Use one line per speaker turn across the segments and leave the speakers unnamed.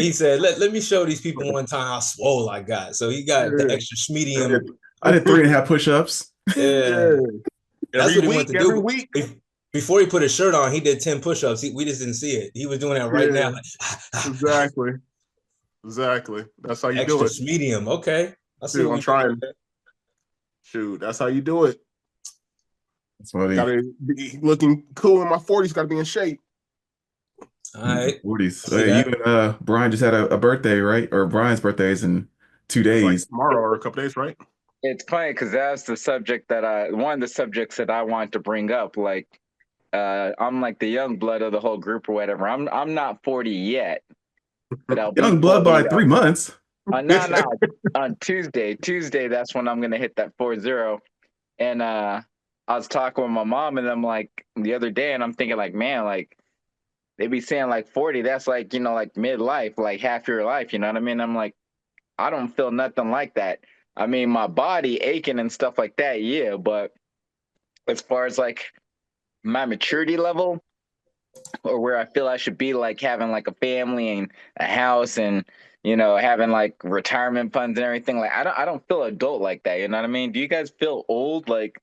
He said, let me show these people one time how swole I got. So he got the
Yeah.
extra
I
medium.
did, I did 3.5 push-ups.
Yeah,
Yeah.
that's
Every
what he wanted
week,
to
every
do.
week.
Before he put his shirt on, he did 10 push-ups. We just didn't see it. He was doing that right now.
Yeah,
Like,
exactly. Exactly. That's how you do
extra
it.
medium. Okay. I see
Dude,
what
I'm
we did
trying.
there.
Shoot, that's how you do it.
That's funny.
Gotta be looking cool in my 40s, gotta be in shape.
All right.
40s.
I see
Hey, you
that.
and Brian just had a birthday, right? Or Brian's birthday is in two
It's like
days.
tomorrow or a couple days, right?
It's funny because that's the subject that one of the subjects that I want to bring up. Like, I'm like the young blood of the whole group or whatever. I'm not 40 yet, but I'll be
Young blood
40.
by 3 months.
No, on Tuesday. Tuesday, that's when I'm gonna hit that 40. And I was talking with my mom, and I'm like the other day, and I'm thinking like, man, like they be saying like 40. That's like like midlife, like half your life. You know what I mean? I'm like, I don't feel nothing like that. I mean, my body aching and stuff like that, yeah. But as far as like my maturity level, or where I feel I should be, like having like a family and a house and having like retirement funds and everything, like I don't feel adult like that. You know what I mean? Do you guys feel old? Like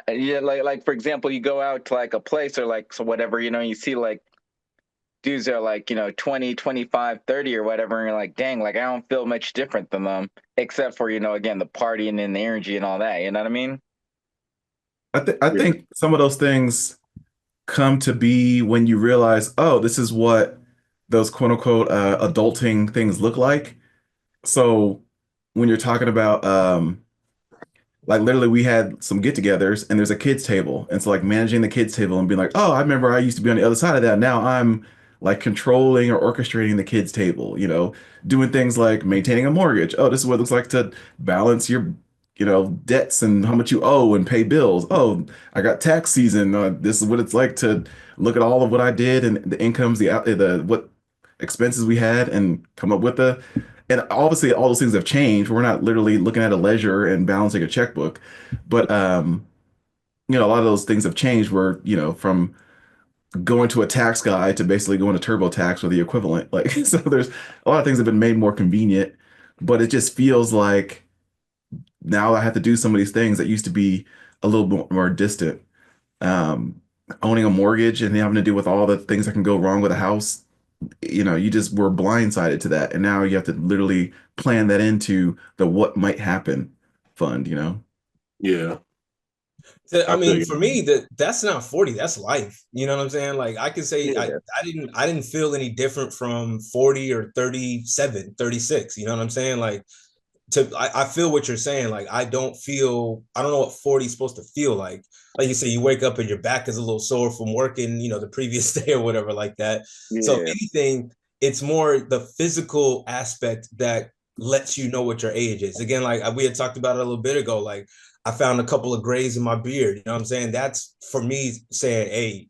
yeah, like for example, you go out to like a place or like so whatever, you see like dudes are like 20, 25, 30 or whatever, and you're like, dang, like I don't feel much different than them, except for again, the partying and the energy and all that. You know what I mean?
I
Yeah.
think some of those things come to be when you realize, oh, this is what those quote unquote adulting things look like. So when you're talking about like literally we had some get-togethers and there's a kids table. And so like managing the kids table and being like, oh, I remember I used to be on the other side of that. Now I'm like controlling or orchestrating the kids table, doing things like maintaining a mortgage. Oh, this is what it looks like to balance your, debts and how much you owe and pay bills. Oh, I got tax season. This is what it's like to look at all of what I did and the incomes, the what expenses we had and come up with and obviously all those things have changed. We're not literally looking at a ledger and balancing a checkbook, but a lot of those things have changed where, from going to a tax guy to basically going to TurboTax or the equivalent. Like, so there's a lot of things have been made more convenient, but it just feels like now I have to do some of these things that used to be a little bit more distant. Um, Owning a mortgage and having to deal with all the things that can go wrong with a house, you just were blindsided to that. And now you have to literally plan that into the what might happen fund.
Yeah.
So, I
I feel
mean,
you.
for me, that's not 40, that's life. You know what I'm saying? Like I can say
Yeah.
I didn't feel any different from 40 or 37, 36. You know what I'm saying? Like I feel what you're saying. Like I don't know what 40 is supposed to feel like. Like you say, you wake up and your back is a little sore from working, the previous day or whatever like that. So if
Yeah.
anything, it's more the physical aspect that lets you know what your age is. Again, like we had talked about it a little bit ago, like I found a couple of grays in my beard. You know what I'm saying? That's for me saying, hey,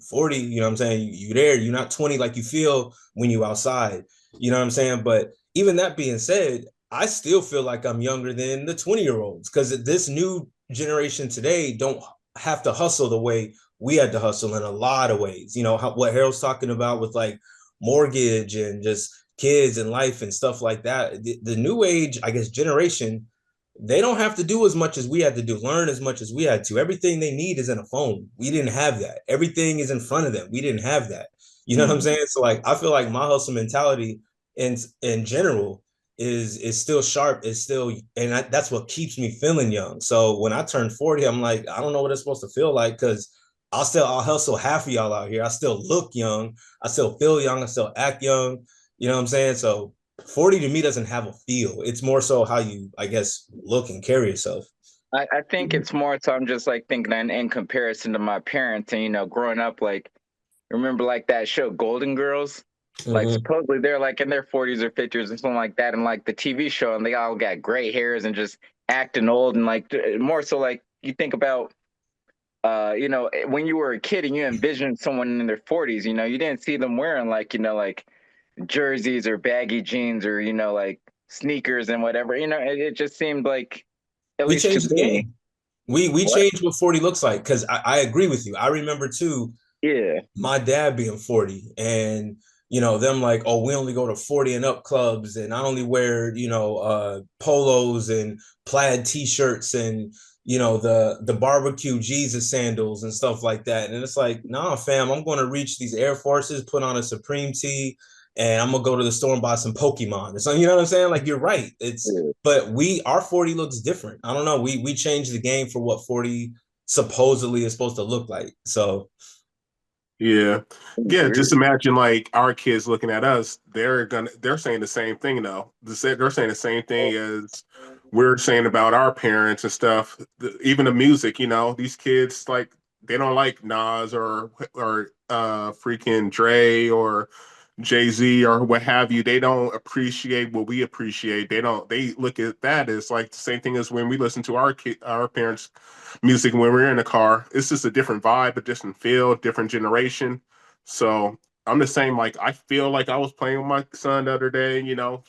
40, you know what I'm saying? You there, you're not 20 like you feel when you outside. You know what I'm saying? But even that being said, I still feel like I'm younger than the 20-year-olds because this new generation today don't have to hustle the way we had to hustle in a lot of ways. What Harold's talking about with like mortgage and just kids and life and stuff like that. The new age, I guess, generation, they don't have to do as much as we had to do, learn as much as we had to. Everything they need is in a phone. We didn't have that. Everything is in front of them. We didn't have that. You know what I'm saying? So like I feel like my hustle mentality in general is still sharp, is still, and that's what keeps me feeling young. So when I turn 40, I'm like, I don't know what it's supposed to feel like because I'll hustle half of y'all out here. I still look young, I still feel young, I still act young. You know what I'm saying? So 40 to me doesn't have a feel. It's more so how you, I guess, look and carry yourself.
I think it's more so I'm just like thinking in comparison to my parents and growing up, like remember like that show Golden Girls? Like
Mm-hmm.
supposedly they're like in their 40s or 50s or something like that, and like the TV show, and they all got gray hairs and just acting old, and like more so like you think about when you were a kid and you envisioned someone in their 40s, you didn't see them wearing like like jerseys or baggy jeans or like sneakers and whatever. It just seemed like, at
We
least to
changed the
me.
game. We
What?
changed what 40 looks like because I agree with you. I remember too
Yeah.
my dad being 40 and them like, oh, we only go to 40 and up clubs, and I only wear, polos and plaid t-shirts and the barbecue Jesus sandals and stuff like that. And it's like, nah, fam, I'm going to reach these Air Forces, put on a Supreme tee, and I'm gonna go to the store and buy some Pokemon or something. You know what I'm saying? Like, you're right. But our 40 looks different. I don't know. We changed the game for what 40 supposedly is supposed to look like. So
Yeah. Yeah, just imagine like our kids looking at us, they're saying the same thing though. They're saying the same thing as we're saying about our parents and stuff. Even the music, these kids like they don't like Nas or freaking Dre or Jay-Z or what have you. They don't appreciate what we appreciate. They look at that as like the same thing as when we listen to our parents' music when we're in the car. It's just a different vibe, a different feel, different generation. So I'm the same. Like I feel like I was playing with my son the other day,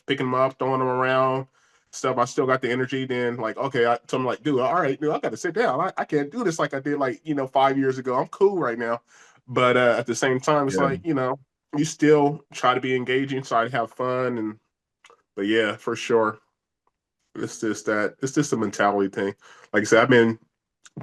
picking him up, throwing him around, stuff. I still got the energy. Then like, okay, I told him like, dude, all right, dude, I got to sit down. I can't do this like I did like 5 years ago. I'm cool right now, but at the same time, it's
Yeah.
like you still try to be engaging, try to have fun, but yeah, for sure, it's just a mentality thing. Like I said, I've been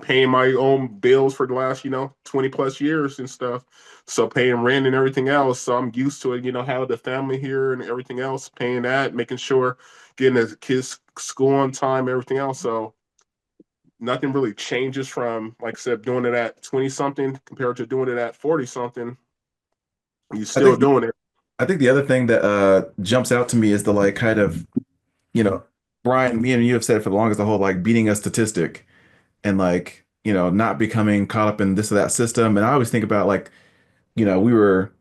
paying my own bills for the last 20 plus years and stuff, so paying rent and everything else, so I'm used to it, having the family here and everything else, paying that, making sure getting the kids school on time, everything else. So nothing really changes from, like I said, doing it at 20 something compared to doing it at 40 something. You
I
still
think
doing it.
I think the other thing that jumps out to me is the like kind of, you know, Brian, me and you have said for the longest the whole like beating a statistic and like, not becoming caught up in this or that system. And I always think about like, we were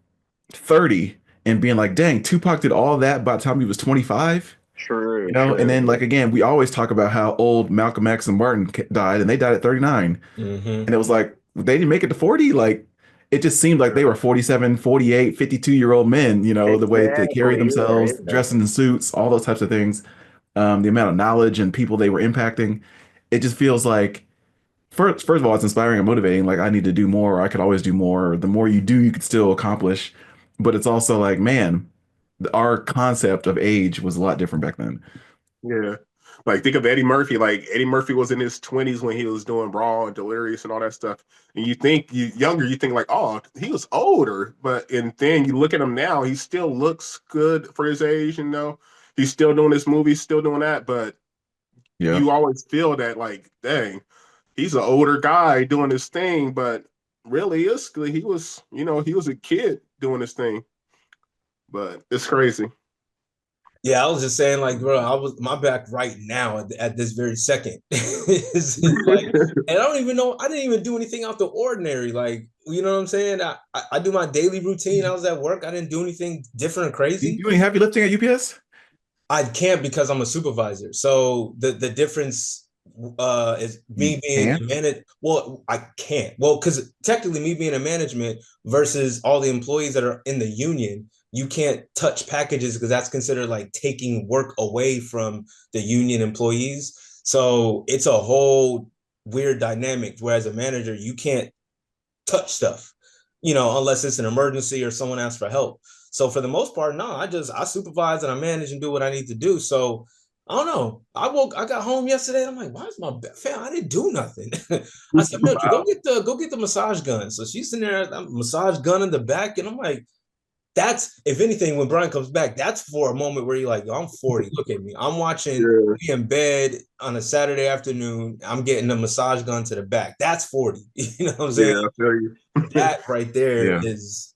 30 and being like, dang, Tupac did all that by the time he was 25.
True,
And
true.
then like again, we always talk about how old Malcolm X and Martin died, and they died at 39.
mm-hmm.
And it was like they didn't make it to 40. Like it just seemed like they were 47, 48, 52-year-old men, the way they carried
Exactly.
themselves,
Right.
dressing in suits, all those types of things. The amount of knowledge and people they were impacting. It just feels like first of all, it's inspiring and motivating. Like I need to do more, or I could always do more. The more you do, you could still accomplish. But it's also like, man, our concept of age was a lot different back then.
Yeah. Like think of Eddie Murphy. Like Eddie Murphy was in his 20s when he was doing Raw and Delirious and all that stuff. And you think like, oh, he was older. And then you look at him now, he still looks good for his age, He's still doing this movie, still doing that, but
Yeah.
you always feel that like, dang, he's an older guy doing this thing, but realistically, he was a kid doing this thing. But it's crazy.
Yeah, I was just saying, like, bro, I was my back right now at this very second. It's like, and I don't even know, I didn't even do anything out the ordinary. Like, you know what I'm saying? I do my daily routine. I was at work. I didn't do anything different or
Do you
crazy.
do any heavy lifting at UPS?
I can't because I'm a supervisor. So the difference is
You
me being a
can't?
manager. Well, I can't. Well, because technically me being a management versus all the employees that are in the union, you can't touch packages because that's considered like taking work away from the union employees. So it's a whole weird dynamic. Whereas a manager, you can't touch stuff, unless it's an emergency or someone asks for help. So for the most part, no, I supervise and I manage and do what I need to do. So I don't know. I got home yesterday. And I'm like, why is my fam? I didn't do nothing. I said, Mildred,
Wow.
go get the massage gun. So she's in there, massage gun in the back, and I'm like, that's, if anything, when Brian comes back, that's for a moment where you're like, I'm 40. Look at me. I'm watching
Yeah.
me in bed on a Saturday afternoon. I'm getting a massage gun to the back. That's 40. You know what I'm saying?
Yeah, I feel you.
That right there
Yeah.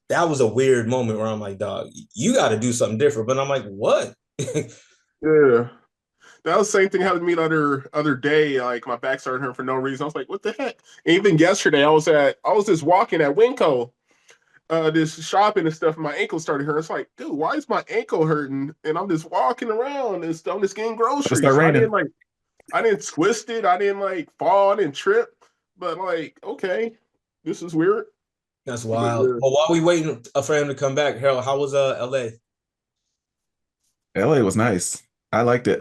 that was a weird moment where I'm like, dog, you got to do something different. But I'm like, what?
Yeah. That was the same thing happened to me the other day. Like my back started hurting for no reason. I was like, what the heck? And even yesterday, I was just walking at Winco, this shopping and stuff, and my ankle started hurting. It's like, dude, why is my ankle hurting? And I'm just walking around and stuff, I'm just getting
It'll start
groceries.
raining.
I didn't twist it, I didn't like fall, I didn't trip. But like, okay, this is weird.
That's
But
wild.
yeah.
Well, while we waiting for him to come back, Harold, how was LA?
LA was nice. I liked it.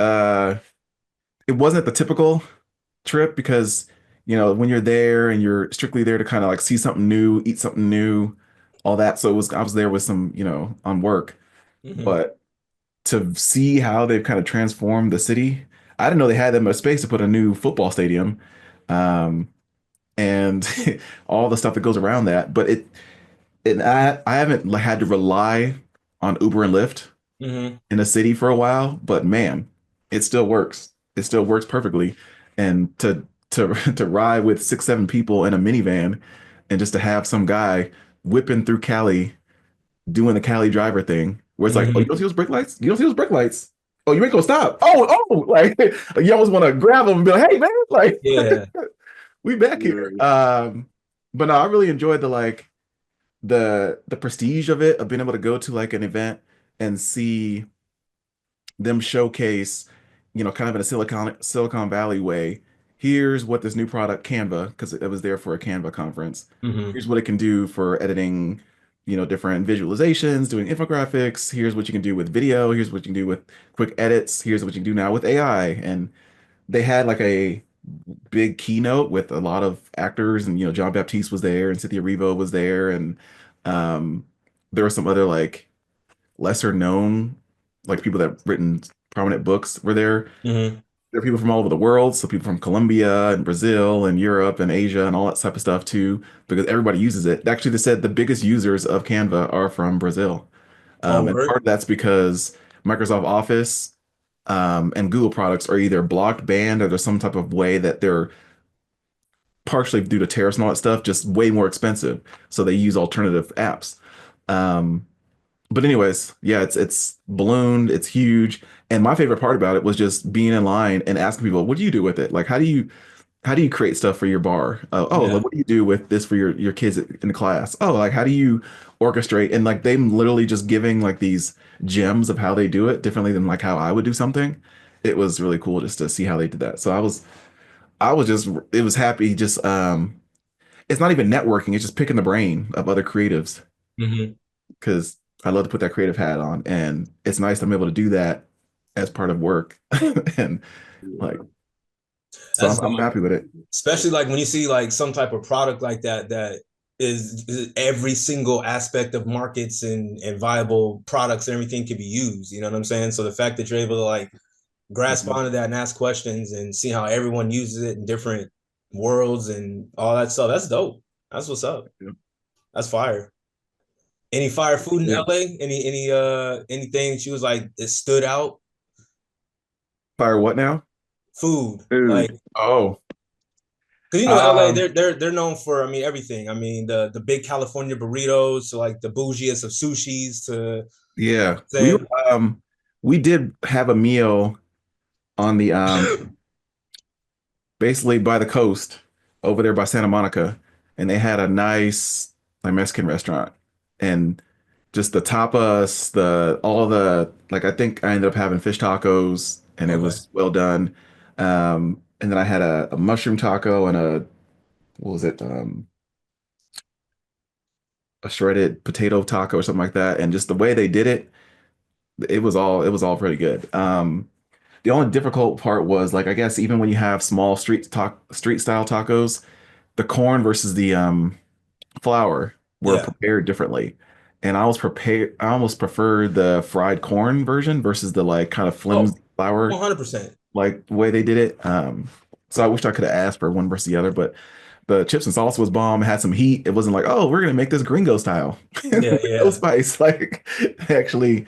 It wasn't the typical trip because, when you're there and you're strictly there to kind of like see something new, eat something new, all that. So I was there with some, on work,
Hmm.
but to see how they've kind of transformed the city, I didn't know they had that much space to put a new football stadium, um, and all the stuff that goes around that. But I haven't had to rely on Uber and Lyft
Hmm.
in a city for a while, but man, it still works. It still works perfectly. And to ride with 6, 7 people in a minivan and just to have some guy whipping through Cali doing the Cali driver thing where it's like, oh, you don't
Hmm.
see those brake lights? You don't see those brake lights? Oh, you ain't gonna stop. Oh, like you almost want to grab them and be like, hey man, like
Yeah.
we back here.
Yeah.
But no, I really enjoyed the prestige of it, of being able to go to like an event and see them showcase, kind of in a Silicon Valley way. Here's what this new product, Canva, because it was there for a Canva conference.
Hmm.
Here's what it can do for editing, different visualizations, doing infographics. Here's what you can do with video. Here's what you can do with quick edits. Here's what you can do now with AI. And they had like a big keynote with a lot of actors, and John Baptiste was there, and Cynthia Erivo was there, and um, there were some other like lesser known, like people that written prominent books were there.
Hmm.
There are people from all over the world, so people from Colombia and Brazil and Europe and Asia and all that type of stuff too, because everybody uses it. Actually, they said the biggest users of Canva are from Brazil.
Oh,
And part
word.
of that's because Microsoft Office and Google products are either blocked, banned, or there's some type of way that they're partially due to tariffs and all that stuff, just way more expensive. So they use alternative apps. Um, but anyways, yeah, it's ballooned, it's huge. And my favorite part about it was just being in line and asking people, what do you do with it? Like, how do you create stuff for your bar? Oh, like,
Yeah.
what do you do with this for your kids in the class? Oh, like, how do you orchestrate? And like, them literally just giving like these gems of how they do it differently than like how I would do something. It was really cool just to see how they did that. So I was just, it was happy. Just, it's not even networking. It's just picking the brain of other creatives
Hmm.
because I love to put that creative hat on, and it's nice to be able to do that as part of work. And like, so
That's
I'm
dope.
happy with it.
Especially like when you see like some type of product like that that is every single aspect of markets and viable products and everything can be used. You know what I'm saying? So the fact that you're able to like grasp
Mhm.
onto that and ask questions and see how everyone uses it in different worlds and all that stuff, that's dope. That's what's up.
Yeah.
That's fire. Any fire food in
Yeah.
LA? Anything she was like it stood out?
Fire what now?
Food.
Food.
Like
Oh,
because LA,
um,
they're known for everything. I mean the big California burritos to like the bougiest of sushis to
yeah,
saying
we did have a meal on the basically by the coast over there by Santa Monica, and they had a nice like Mexican restaurant, and just the tapas, the all the like. I think I ended up having fish tacos, and it
okay.
was well done. And then I had a mushroom taco and what was it? A shredded potato taco or something like that. And just the way they did it, it was all pretty good. The only difficult part was like I guess even when you have small street style tacos, the corn versus the flour were
Yeah.
prepared differently. And I almost preferred the fried corn version versus the like kind of
Oh,
flimsy flour
100%.
like way they did it. So I wish I could have asked for one versus the other, but the chips and salsa was bomb. It had some heat. It wasn't like, oh, we're gonna make this gringo style.
Yeah,
No
yeah.
spice. Like they actually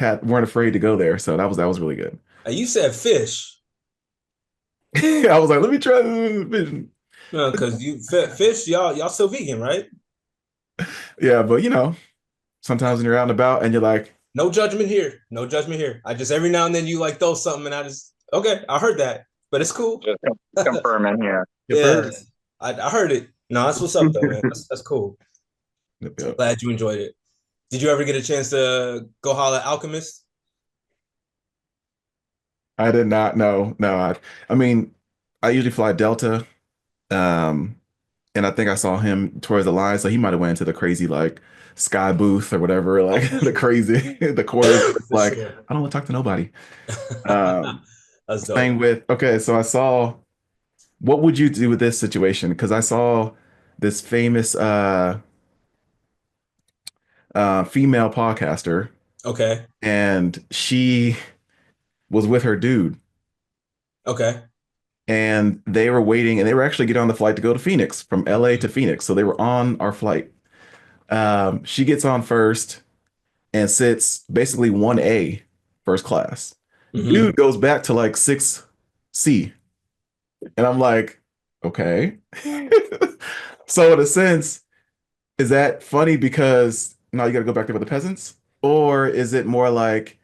weren't afraid to go there. So that was really good.
You said fish.
I was like, let me try this.
No, because fish, y'all still vegan, right?
Yeah, but sometimes when you're out and about and you're like,
No judgment here. No judgment here. I just every now and then you like throw something and I just okay, I heard that, but it's cool.
Just confirming here.
yep,
Yeah, I heard it. No, that's what's up though, man.
yep,
That's cool.
yep.
Glad you enjoyed it. Did you ever get a chance to go holler at Alchemist?
I did not know. No, I mean, I usually fly Delta. Um, and I think I saw him towards the line, so he might have went into the crazy like sky booth or whatever,
Oh,
like
for
the
sure.
crazy the quarters. It's
For
like
sure.
I don't want to talk to nobody. Um,
That's
Same
dope.
with okay, so I saw what would you do with this situation? Because I saw this famous female podcaster,
Okay.
and she was with her dude,
Okay.
and they were waiting, and they were actually getting on the flight to go to Phoenix from LA to Phoenix. So they were on our flight. She gets on first and sits basically 1A first class.
Hmm.
Dude goes back to like 6C. And I'm like, okay. So in a sense, is that funny because now you got to go back there with the peasants? Or is it more like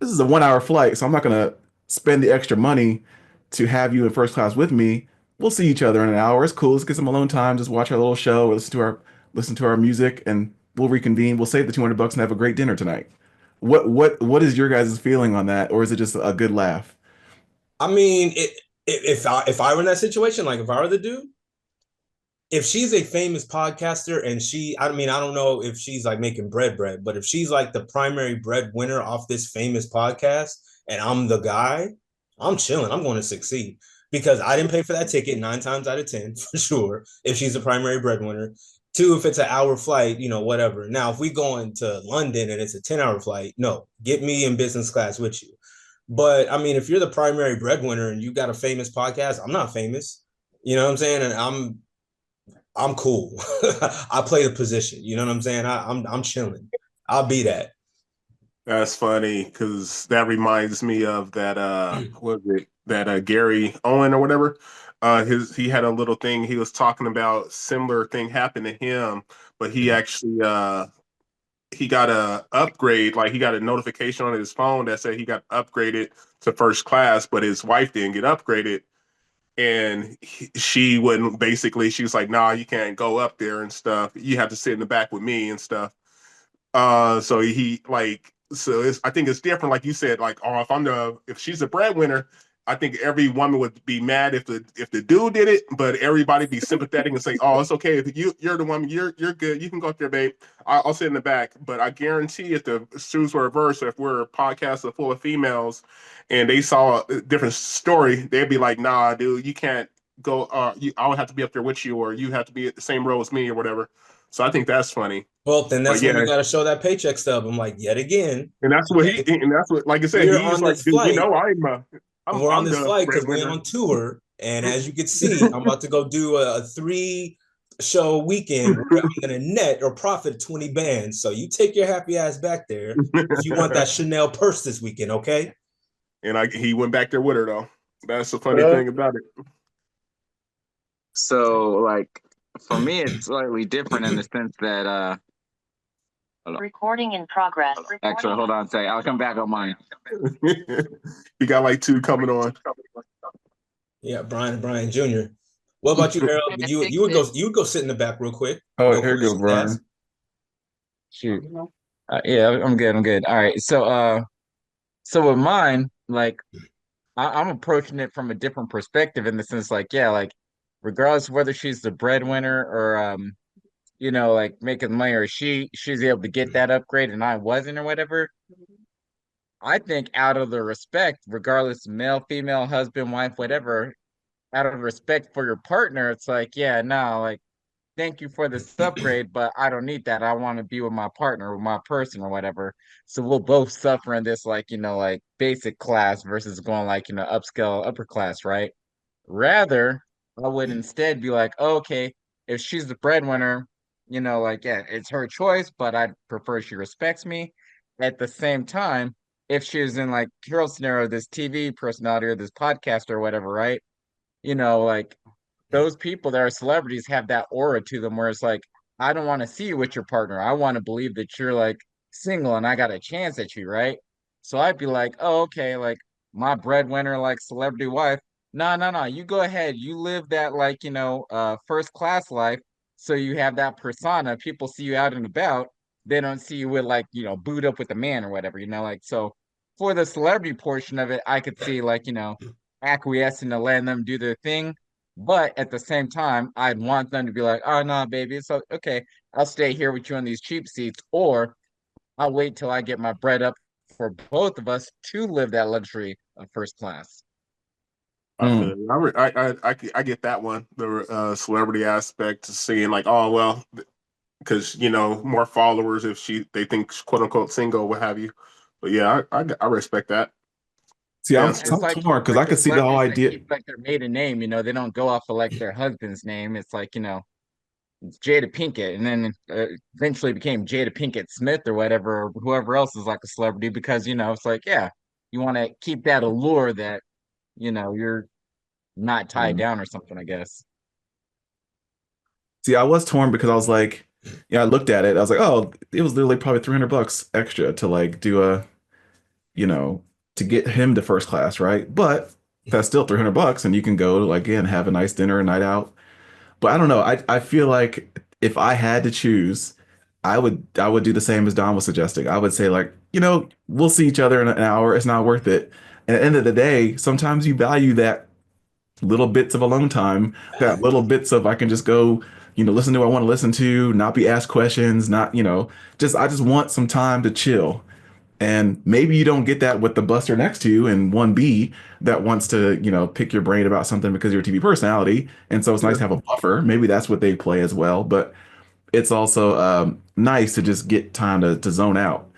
this is a 1 hour flight, so I'm not gonna spend the extra money to have you in first class with me. We'll see each other in an hour. It's cool. Let's get some alone time. Just watch our little show, or listen to our music, and we'll reconvene. We'll save the $200 and have a great dinner tonight. What is your guys' feeling on that, or is it just a good laugh?
I mean, if I were in that situation, like if I were the dude, if she's a famous podcaster and I mean, I don't know if she's like making bread, but if she's like the primary breadwinner off this famous podcast and I'm the guy, I'm chilling. I'm going to succeed because I didn't pay for that ticket 9 times out of 10 for sure. If she's the primary breadwinner, two, if it's an hour flight, whatever. Now, if we going to London and it's a 10-hour flight, no, get me in business class with you. But I mean, if you're the primary breadwinner and you got a famous podcast, I'm not famous. You know what I'm saying? And I'm cool. I play the position. You know what I'm saying? I'm chilling. I'll be that.
That's funny because that reminds me of that what was it that Gary Owen or whatever. He had a little thing he was talking about similar thing happened to him, but he actually he got a upgrade, like he got a notification on his phone that said he got upgraded to first class, but his wife didn't get upgraded. And she wouldn't basically, she was like, nah, you can't go up there and stuff. You have to sit in the back with me and stuff. So he like so it's I think it's different, like you said, like oh if she's a breadwinner, I think every woman would be mad if the dude did it, but everybody be sympathetic and say, oh, it's okay if you're the woman, you're good, you can go up there, babe. I'll sit in the back. But I guarantee if the shoes were reversed, if we're a podcast full of females and they saw a different story, they'd be like, nah, dude, you can't go. I would have to be up there with you, or you have to be at the same row as me, or whatever. So I think that's funny.
Well, then
But
that's
yeah,
when you got to show that paycheck stub. I'm like, yet again,
and
okay,
that's what, like I said,
we're
he's
on
like,
this
dude,
flight. We're on
I'm
this
the
flight because we're
breadwinner.
on tour. And as you can see, I'm about to go do a 3-show weekend where I'm going to net or profit 20 bands. So you take your happy ass back there if you want that Chanel purse this weekend, okay?
And he went back there with her though. That's the funny thing about it.
So, like, for me, it's slightly different in the sense that,
recording in progress.
actually, hold on a second. I'll come back on mine.
He got like 2 coming on.
Yeah, Brian Jr. What about you, Harold? You would go sit in the back real quick.
Oh,
Go
here you go,
question
Brian.
ask.
Shoot. Yeah, I'm good. I'm good. All right. So with mine, like, I'm approaching it from a different perspective in the sense, like, yeah, like, regardless of whether she's the breadwinner or, like making money or she's able to get that upgrade and I wasn't or whatever. I think out of the respect, regardless of male, female, husband, wife, whatever, out of respect for your partner, it's like, yeah, no, like, thank you for this upgrade, but I don't need that. I want to be with my partner, with my person or whatever. So we'll both suffer in this, like, like basic class versus going like, upscale, upper class, right? Rather, I would instead be like, oh, okay, if she's the breadwinner, like, yeah, it's her choice, but I'd prefer she respects me. At the same time, if she was in like Carol's scenario, this TV personality or this podcast or whatever, right? Like those people that are celebrities have that aura to them where it's like, I don't want to see you with your partner. I want to believe that you're like single and I got a chance at you, right? So I'd be like, oh, okay, like my breadwinner, like celebrity wife. No, no, no. You go ahead. You live that like, first class life. So you have that persona. People see you out and about. They don't see you with like, boot up with a man or whatever, like so for the celebrity portion of it, I could see like, acquiescing to letting them do their thing. But at the same time, I'd want them to be like, oh, no, baby, it's okay. I'll stay here with you on these cheap seats, or I'll wait till I get my bread up for both of us to live that luxury of first class.
I feel you. I get that one, the celebrity aspect, seeing like, oh well, because more followers if they think quote unquote single, what have you. But yeah, I respect that.
See,
Yeah,
I'm
so
It's
torn
like
because I
the
could see the whole
celebrities that
idea.
keep like their maiden name. They don't go off of like their husband's name. It's like it's Jada Pinkett, and then eventually became Jada Pinkett Smith or whatever, or whoever else is like a celebrity because it's like you want to keep that allure that you're not tied
Yeah.
down or something, I guess.
See, I was torn because I was like, yeah, I looked at it. I was like, oh, it was literally probably $300 extra to like do you know, to get him to first class, right? But that's still $300, and you can go like again have a nice dinner, a night out. But I don't know. I feel like if I had to choose, I would do the same as Don was suggesting. I would say like, we'll see each other in an hour. It's not worth it. And at the end of the day, sometimes you value that little bits of alone time, that little bits of I can just go, listen to what I want to listen to, not be asked questions, not, just I just want some time to chill. And maybe you don't get that with the buster next to you in 1B that wants to, pick your brain about something because you're a TV personality. And so it's nice to have a buffer. Maybe that's what they play as well. But it's also nice to just get time to zone out.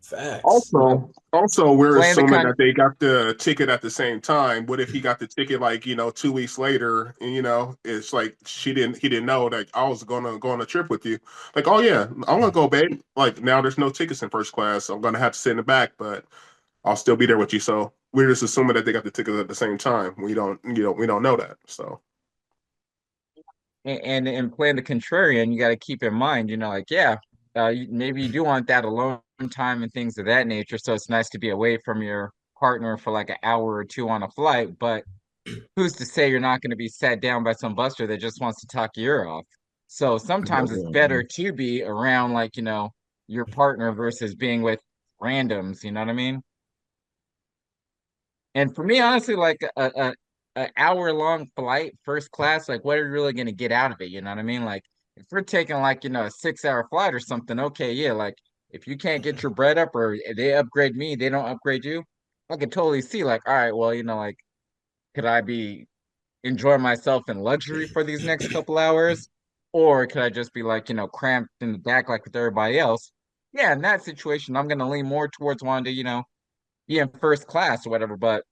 Facts.
Well,
Also, we're
playing the
assuming
kind
that they got the ticket at the same time. What if he got the ticket like 2 weeks later? And, it's like he didn't know that I was gonna go on a trip with you. Like, oh yeah, I'm gonna go, babe. Like now, there's no tickets in first class. I'm gonna have to sit in the back, but I'll still be there with you. So we're just assuming that they got the tickets at the same time. We don't know that. So
and playing the contrarian, you got to keep in mind, like maybe you do want that alone time and things of that nature. So it's nice to be away from your partner for like an hour or two on a flight, but who's to say you're not going to be sat down by some buster that just wants to talk your ear off? So sometimes it's better to be around like, your partner versus being with randoms, you know what I mean? And for me, honestly, like a hour long flight, first class, like what are you really gonna get out of it? You know what I mean? Like if we're taking like, a 6 hour flight or something, okay, yeah, like if you can't get your bread up or they upgrade me, they don't upgrade you, I could totally see like, all right, well, like could I be enjoy myself in luxury for these next couple hours? Or could I just be like, cramped in the back like with everybody else? Yeah, in that situation, I'm gonna lean more towards wanting to, be in first class or whatever. But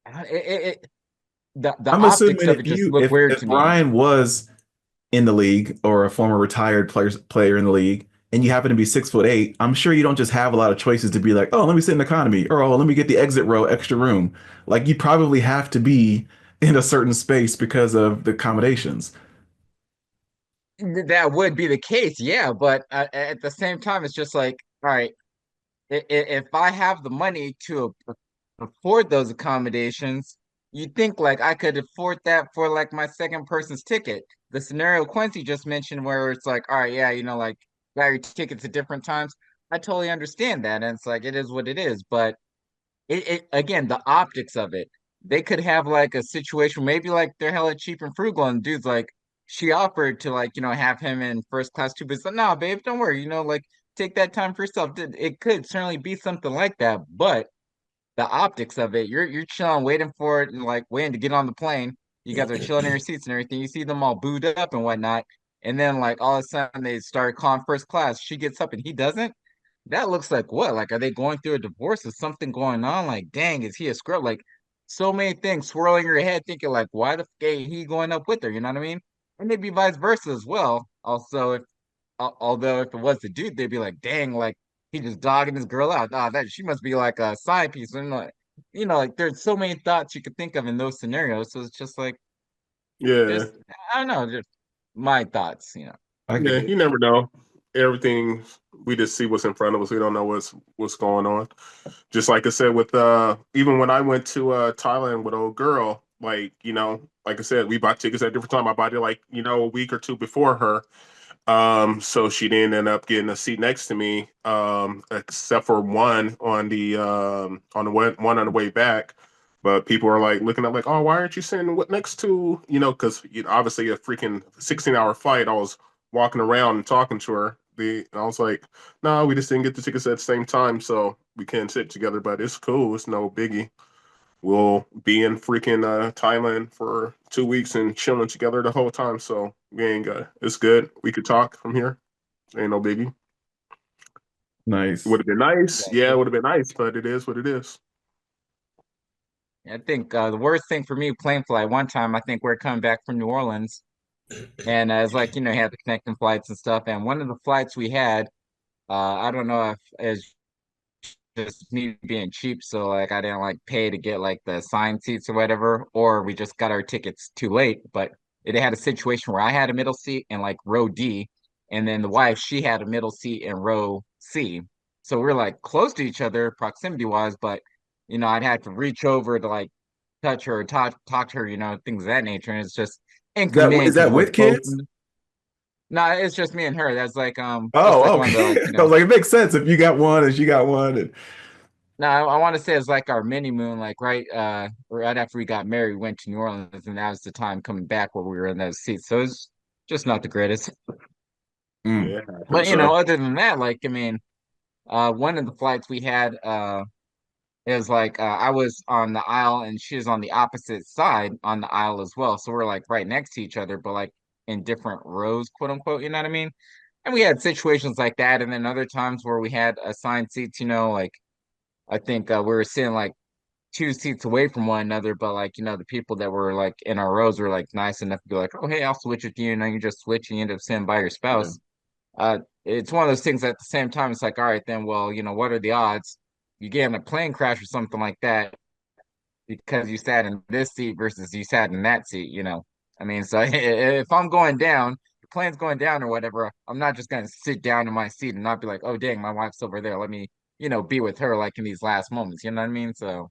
the
I'm
optics
assuming
of
if
it just
you
look
if
weird
if
to me.
Brian was in the league or a former retired player in the league and you happen to be 6'8", I'm sure you don't just have a lot of choices to be like, oh, let me sit in economy or oh, let me get the exit row extra room. Like you probably have to be in a certain space because of the accommodations.
That would be the case, yeah. But at the same time, it's just like, all right, if I have the money to afford those accommodations, you think like I could afford that for like my second person's ticket. The scenario Quincy just mentioned where it's like, all right, yeah, like buy your tickets at different times. I totally understand that. And it's like it is what it is. But it again, the optics of it. They could have like a situation, maybe like they're hella cheap and frugal, and dude's like, she offered to like, have him in first class too, but it's like, nah, babe, don't worry, like take that time for yourself. It could certainly be something like that, but the optics of it, you're chilling, waiting for it, and like waiting to get on the plane. You guys are chilling in your seats and everything. You see them all booed up and whatnot, and then like all of a sudden they start calling first class. She gets up and he doesn't. That looks like what? Like, are they going through a divorce? Is something going on? Like, dang, is he a scrub? Like, so many things swirling your head, thinking like, why the f ain't he going up with her? You know what I mean? And maybe vice versa as well. Also, if although if it was the dude, they'd be like, dang, like he just dogging this girl out. Nah, that she must be like a side piece. And like, like there's so many thoughts you could think of in those scenarios. So it's just like,
yeah,
just I don't know, just my thoughts.
I get
yeah,
it.
you never know. Everything we just see what's in front of us. We don't know what's going on. Just like I said with even when I went to Thailand with old girl, like like I said, we bought tickets at a different time. I bought it like a week or two before her. So she didn't end up getting a seat next to me, except for one on the one on the way back. But people are like looking at like, oh, why aren't you sitting next to because obviously a freaking 16-hour flight. I was walking around and talking to her. And I was like, no, we just didn't get the tickets at the same time, so we can't sit together. But it's cool. It's no biggie. We'll be in freaking Thailand for 2 weeks and chilling together the whole time. So we ain't got it's good. We could talk from here. Ain't no biggie.
Nice.
Would have been nice. Yeah, it would have been nice, but it is what it is.
I think the worst thing for me, plane flight, one time, I think we're coming back from New Orleans, and it's like, you had the connecting flights and stuff. And one of the flights we had, I don't know if it's just me being cheap, so like I didn't like pay to get like the assigned seats or whatever, or we just got our tickets too late. But it had a situation where I had a middle seat in like row D, and then the wife, she had a middle seat in row C. So we're like close to each other proximity wise, but I'd have to reach over to like touch her, talk to her, things of that nature. And it's just
Is
inconvenient because
that
we're
with
both.
kids?
No, it's just me and her. That's like just like
Oh,
one of the
okay.
like
I was like, it makes sense if you got one and she got one. And...
No, I want to say it's like our mini moon, like right after we got married, we went to New Orleans, and that was the time coming back where we were in those seats. So it's just not the greatest.
Mm.
Yeah,
But
so
other than that, like I mean, one of the flights we had is like I was on the aisle and she was on the opposite side on the aisle as well. So we're like right next to each other, but like in different rows, quote unquote, you know what I mean? And we had situations like that, and then other times where we had assigned seats, like I think we were sitting like 2 seats away from one another, but like the people that were like in our rows were like nice enough to be like, oh hey, I'll switch with you, and then you just switch and you end up sitting by your spouse. It's one of those things at the same time, it's like, all right, then well, what are the odds you get in a plane crash or something like that because you sat in this seat versus you sat in that seat, I mean, so if I'm going down, the plane's going down or whatever, I'm not just gonna sit down in my seat and not be like, oh dang, my wife's over there, let me be with her like in these last moments, you know what I mean? So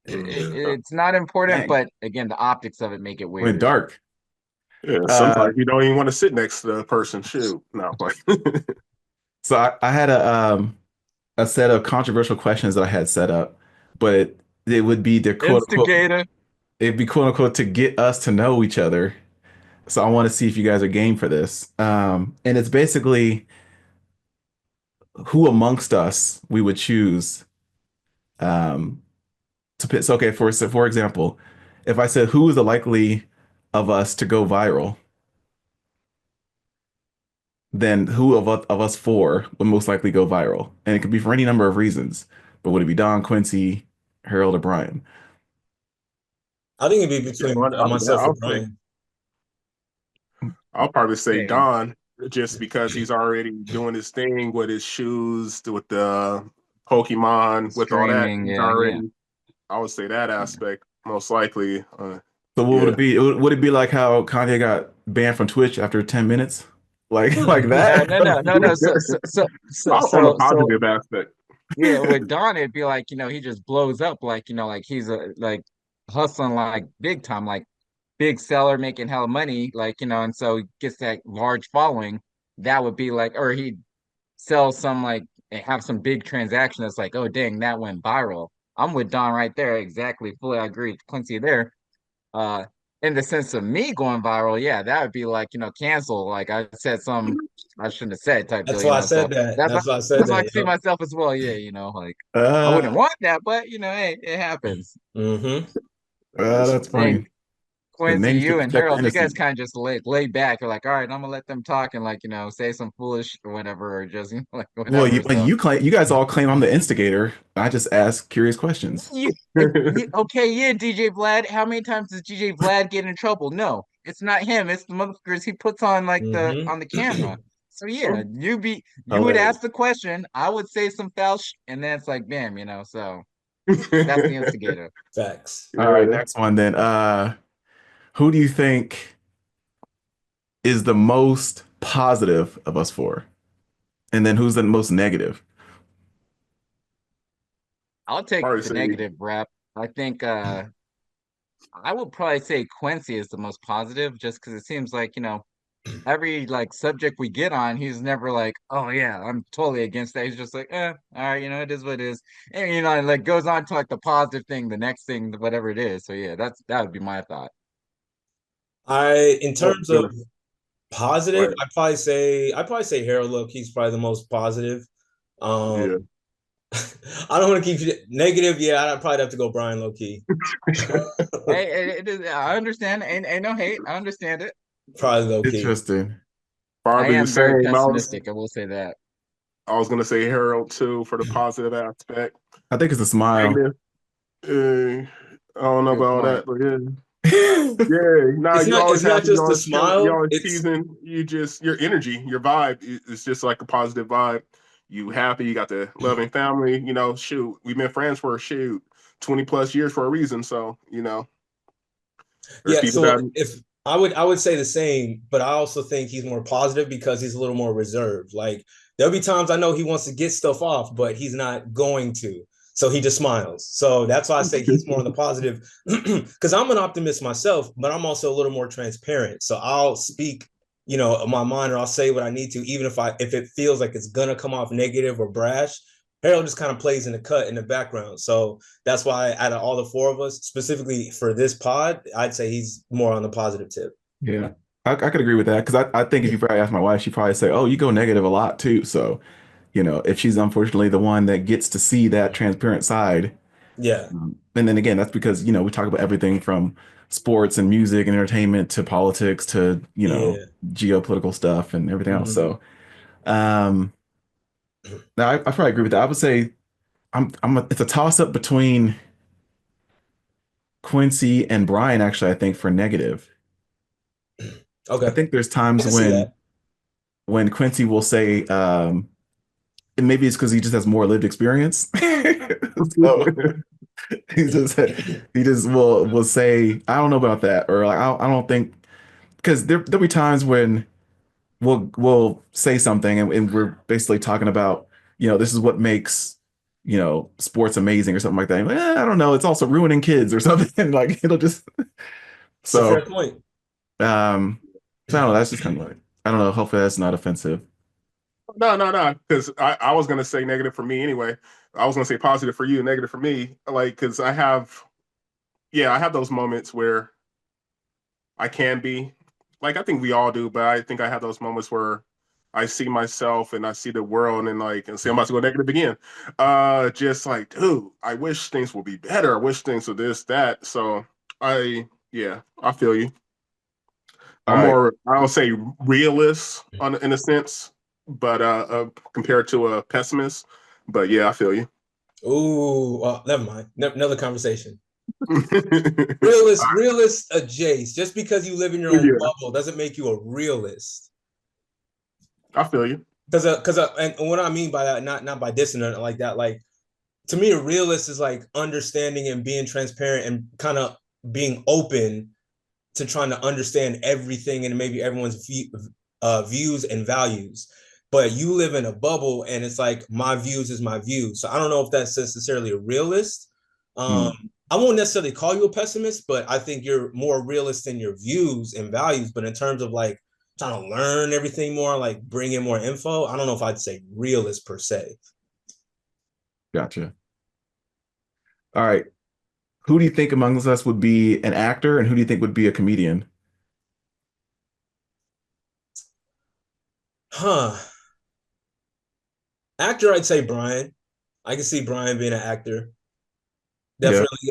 it's not important,
Dang.
but again, the optics of it make it
Went
weird.
dark.
yeah, sometimes you don't even want to sit next to the person. Shoot, no, like
So I had a set of controversial questions that I had set up, but it would be the quote unquote
Instigator.
it'd be quote unquote to get us to know each other. So I want to see if you guys are game for this. And it's basically who amongst us we would choose um to pick. So okay, for example, if I said who is the likely of us to go viral, then who of us four would most likely go viral? And it could be for any number of reasons. But would it be Don, Quincy, Harold, or Brian?
I think it'd be
yeah,
between myself and Brian.
I'll probably say
Same.
Don, just because he's already doing his thing with his shoes, with the Pokemon, with all that.
Streaming,
He's
yeah.
already. I would say that aspect most likely.
So what would
Yeah.
it be? Would it be like how Kanye got banned from Twitch after 10 minutes? Like that?
No.
On the
So
positive aspect.
yeah, with Don, it'd be like, he just blows up like, like he's like hustling like big time, like big seller making hella money, like, and so he gets that large following. That would be like, or he'd sell some like have some big transaction that's like, oh dang, that went viral. I'm with Don right there. Exactly. Fully I agree with Quincy there. Uh, in the sense of me going viral, yeah, that would be like, cancel. Like I said some I shouldn't have said type
That's
deal,
why I said
So
that.
that's
That's why I said
that's why I
that.
see myself as well. Yeah, like I
uh,
wouldn't want that, but hey, it happens.
Mm-hmm.
that's
And
funny. The
Quincy,
name should
you and
protect the
Harold, you guys
innocent.
kind of just lay back. You're like, all right, I'm gonna let them talk and like, say some foolish or whatever, or just like
Well,
whatever. So
you guys all claim I'm the instigator. I just ask curious questions.
okay, yeah, DJ Vlad. How many times does DJ Vlad get in trouble? No, it's not him. It's the motherfuckers he puts on like the
Mm-hmm.
on the camera. So yeah, you would
Hilarious.
ask the question, I would say some foul and then it's like, bam, So that's the instigator.
Facts.
All right,
Yeah.
next one then. Who do you think is the most positive of us four? And then who's the most negative?
I'll take
Probably
the
say
negative rap. I think I would probably say Quincy is the most positive, just because it seems like every like subject we get on, he's never like, oh yeah, I'm totally against that. He's just like, all right, it is what it is, and and like goes on to like the positive thing, the next thing, whatever it is. So yeah, that would be my thought.
In
oh,
terms of
goodness. Go
positive,
ahead.
I'd probably say Harold low key's probably the most positive.
Yeah.
I don't want to keep negative. Yeah, I'd probably have to go Brian low key.
Hey, I understand, ain't no hate, I understand it.
Probably low key.
Interesting.
I
Probably the
am very
same.
pessimistic. I will say that.
I was gonna say Harold too for the positive aspect.
I think it's a smile.
Negative. I don't know
Good
about all
point.
that, but yeah. Yeah, nah, you're
It's
always
not
happy,
just the
you're
smile.
always
It's
teasing. You just your energy, your vibe is just like a positive vibe. You happy, you got the loving family, shoot. We've been friends for 20 plus years for a reason. So, there's
yeah.
people
So
that
if I would say the same, but I also think he's more positive because he's a little more reserved. Like there'll be times I know he wants to get stuff off, but he's not going to. So he just smiles. So that's why I say he's more on the positive because I'm an optimist myself, but I'm also a little more transparent. So I'll speak, my mind, or I'll say what I need to, even if it feels like it's gonna come off negative or brash. Harold just kind of plays in the cut in the background. So that's why out of all the four of us, specifically for this pod, I'd say he's more on the positive tip.
Yeah, I could agree with that because I think if you probably ask my wife, she'd probably say, "Oh, you go negative a lot too." So, if she's unfortunately the one that gets to see that transparent side,
Yeah.
and then again, that's because we talk about everything from sports and music and entertainment to politics to
Yeah.
geopolitical stuff and everything else.
Mhm.
So, um, I probably agree with that. I would say it's a toss up between Quincy and Brian. Actually, I think for negative, I
Okay.
think there's
I
times
can see that.
when Quincy will say, and maybe it's because he just has more lived experience. So he just will say, I don't know about that, or like I don't think because there'll be times when we'll say something and we're basically talking about this is what makes sports amazing or something like that. I don't know, it's also ruining kids or something. Like it'll just
It's a
so
fair point.
um so I don't know, that's just kind of like I don't know, hopefully that's not offensive.
no, no, no, because I was gonna say negative for me anyway. I was gonna say positive for you, negative for me. Like, because I have those moments where I can be like I think we all do, but I think I have those moments where I see myself and I see the world and say I'm about to go negative again. Just like, dude, I wish things would be better. I wish things were this, that. So I feel you.
All
I'm
right.
more, I would say realist in a sense, but compared to a pessimist. But yeah, I feel you.
Ooh, well, never mind. Another conversation.
Yeah,
Realist adjacent. Just because you live in your own bubble doesn't make you a realist.
I feel you.
And what I mean by that, not by dissing it like that, like to me, a realist is like understanding and being transparent and kind of being open to trying to understand everything and maybe everyone's views and values. But you live in a bubble, and it's like my views is my views. So I don't know if that's necessarily a realist.
Hmm.
I won't necessarily call you a pessimist, but I think you're more realist in your views and values. But in terms of like trying to learn everything more, like bring in more info, I don't know if I'd say realist per se.
Gotcha. All right. Who do you think amongst us would be an actor and who do you think would be a comedian?
Huh. Actor, I'd say Brian. I can see Brian being an actor.
Yeah.
Definitely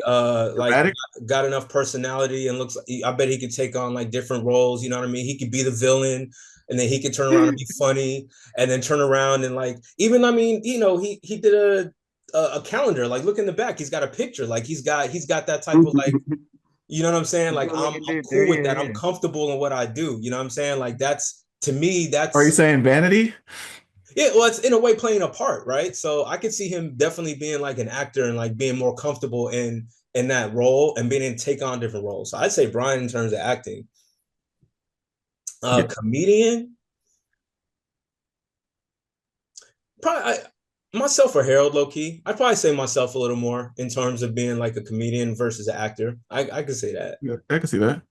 like
Dramatic?
got enough personality and looks I bet he could take on like different roles, you know what I mean? He could be the villain and then he could turn around and be funny and then turn around and like even I mean, he did a calendar, like look in the back, he's got a picture, like he's got that type of like, you know what I'm saying? Like
Look
I'm
at dude
cool
there.
with that.
Yeah,
I'm
yeah.
comfortable in what I do. You know what I'm saying? Like that's to me,
Are you
that's
saying Vanity?
yeah, well, it's in a way playing a part, right? So I could see him definitely being like an actor and like being more comfortable in that role and being able to take on different roles. So I'd say Brian in terms of acting.
Yeah.
Comedian, probably myself or Harold low key. I'd probably say myself a little more in terms of being like a comedian versus an actor. I could say that
Yeah, I can see that.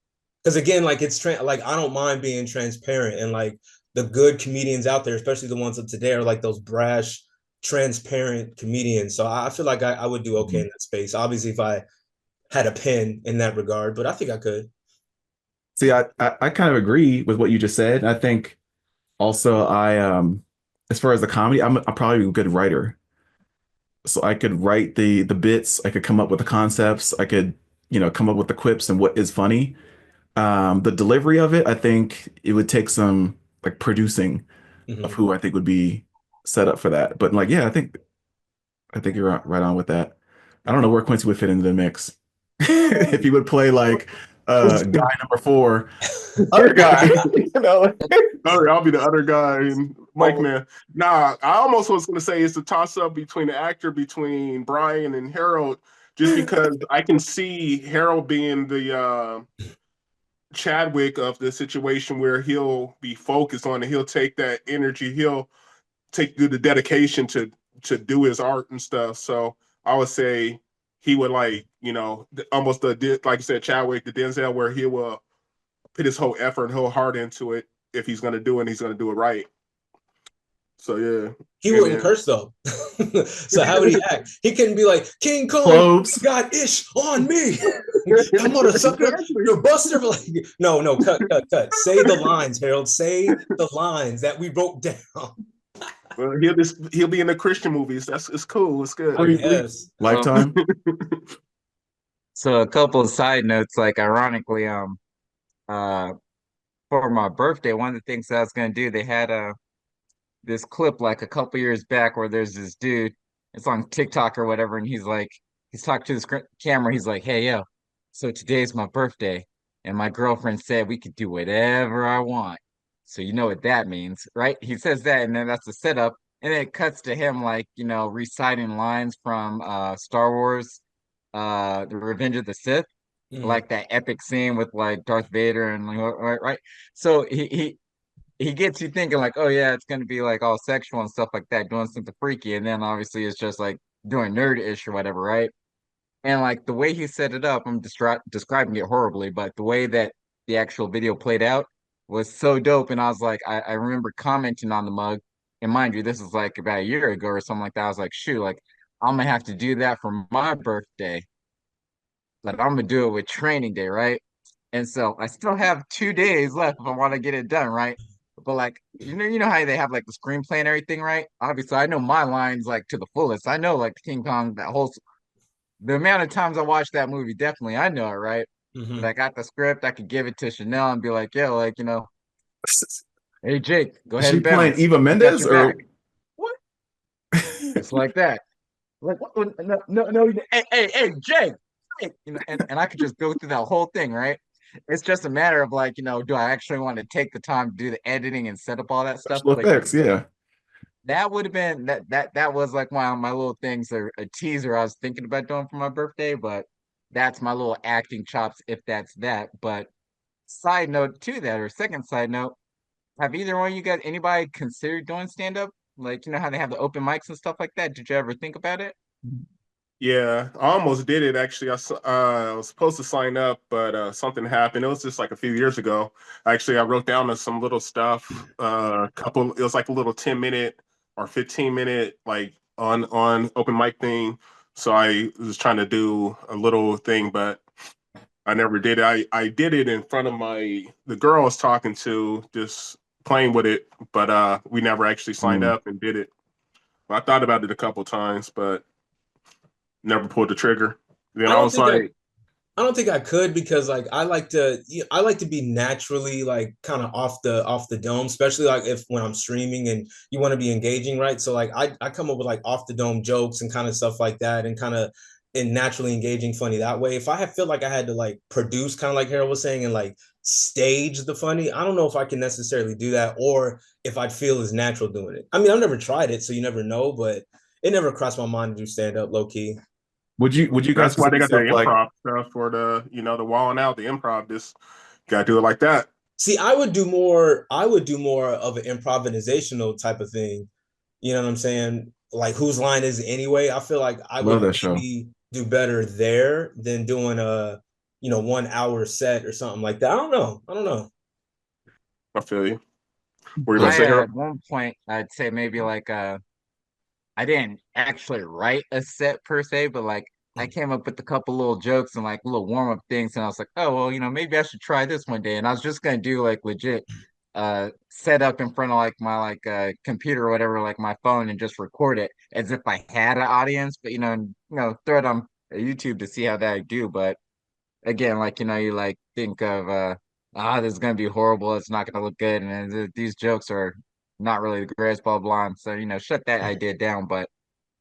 because again, like like I don't mind being transparent and like the good comedians out there, especially the ones of today, are like those brash, transparent comedians. So I feel like I would do okay in
Mhm.
that space. Obviously, if I had a pen in that regard, but I think I could.
See, I kind of agree with what you just said. I think also as far as the comedy, I'm probably a good writer. So I could write the bits, I could come up with the concepts, I could, come up with the quips and what is funny. The delivery of it, I think it would take some like producing of
Mhm.
who I think would be set up for that. But like, yeah, I think you're right on with that. I don't know where Quincy would fit into the mix. If he would play like guy number four, other guy, you know.
All right, I'll be the other guy and Mike
Oh,
Man. Nah, I almost was gonna say it's a toss up between the actor between Brian and Harold, just because I can see Harold being the Chadwick of the situation where he'll be focused on it. He'll take that energy. He'll take the dedication to do his art and stuff. So I would say he would like almost the like you said Chadwick, the Denzel, where he will put his whole effort, whole heart into it. If he's gonna do it, he's gonna do it right. So yeah,
he
and
wouldn't
then
curse though. So how would he act? He couldn't be like King Kong
Cloves.
got ish on me. I'm gonna sucker, you buster. Like, no, cut. Say the lines, Harold. Say the lines that we wrote down.
Well, he'll be in the Christian movies. It's cool. It's good.
Yes.
Lifetime.
So a couple of side notes, like ironically, uh, for my birthday, one of the things that I was gonna do, they had this clip like a couple years back where there's this dude, it's on TikTok or whatever, and he's talking to this camera. He's like, "Hey, yo, so today's my birthday, and my girlfriend said we could do whatever I want. So you know what that means, right?" He says that, and then that's the setup, and then it cuts to him like reciting lines from Star Wars, The Revenge of the Sith,
Mhm.
like that epic scene with like Darth Vader and like right. So he gets you thinking like, oh yeah, it's gonna be like all sexual and stuff like that, doing something freaky, and then obviously it's just like doing nerd-ish or whatever, right? And like the way he set it up, I'm describing it horribly, but the way that the actual video played out was so dope. And I was like, I remember commenting on the mug, and mind you, this is like about a year ago or something like that. I was like, shoot, like I'm gonna have to do that for my birthday, but I'm gonna do it with training day, right? And so I still have 2 days left if I want to get it done, right? But like, you know how they have like the screenplay and everything, right? Obviously, I know my lines like to the fullest. I know like King Kong, the amount of times I watched that movie, definitely I know it, right? But
Mhm.
I got the script, I could give it to Chanel and be like, yo, like, hey Jake, go
Is
ahead
she
and
playing
bounce.
Eva
I got
Mendes
your back.
or
What? Just like that. Like, what? No, no, no. Hey, Jake. Hey, and I could just go through that whole thing, right? It's just a matter of like, do I actually want to take the time to do the editing and set up all that stuff?
special
Like
effects? Yeah.
that would have been that was like one of my little things or a teaser I was thinking about doing for my birthday, but that's my little acting chops if that's that. But side note to that, or second side note, have either one of you guys anybody considered doing stand up? Like, you know how they have the open mics and stuff like that? Did you ever think about it?
Yeah, I almost did it actually. I was supposed to sign up, but something happened. It was just like a few years ago. Actually, I wrote down some little stuff. Couple. It was like a little 10 minute or 15 minute like on open mic thing. So I was trying to do a little thing, but I never did it. I did it in front of the girl I was talking to, just playing with it, but we never actually signed
Mm.
up and did it. I thought about it a couple times, but never pulled the trigger. Then
I
I
don't
was
think I
like,
I don't think I could because like I like to be naturally like kind of off the dome, especially like if when I'm streaming and you want to be engaging, right? So like I come up with like off the dome jokes and kind of stuff like that and kind of and naturally engaging funny that way. If I feel like I had to like produce kind of like Harold was saying and like stage the funny, I don't know if I can necessarily do that or if I'd feel as natural doing it. I mean, I've never tried it, so you never know, but it never crossed my mind to do stand up low key.
Would you guys
that's why
consider
they got the
yourself like
improv stuff for the walling out, the improv. Just gotta do it like that.
See, I would do more of an improvisational type of thing. You know what I'm saying? Like whose line is it anyway? I feel like I
love
would
that show?
maybe do better there than doing a 1 hour set or something like that. I don't know. I don't know.
I feel you. What were you about to
I
say, Harold?
at one point I'd say maybe like I didn't actually write a set per se, but like I came up with a couple little jokes and like little warm up things, and I was like, oh well, maybe I should try this one day. And I was just gonna do like legit set up in front of like my computer or whatever, like my phone, and just record it as if I had an audience, but and, throw it on YouTube to see how that I do. But again, like you like think of this is gonna be horrible. It's not gonna look good, and these jokes are not really the greatest, blah blah. So shut that idea down. But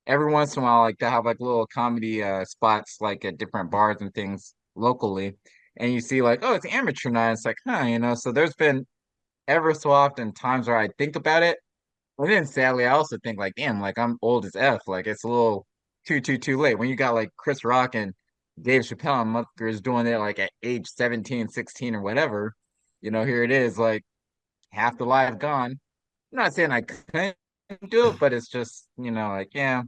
every once in a while, like they have like little comedy spots like at different bars and things locally, and you see like, oh, it's amateur night. It's like, huh. So there's been ever so often times where I think about it, and then sadly, I also think like, damn, like I'm old as F. Like it's a little too late when you got like Chris Rock and Dave Chappelle and motherfuckers doing it like at age 17, 16 or whatever. Here it is, like half the life gone. I'm not saying I couldn't do it, but it's just, like, yeah,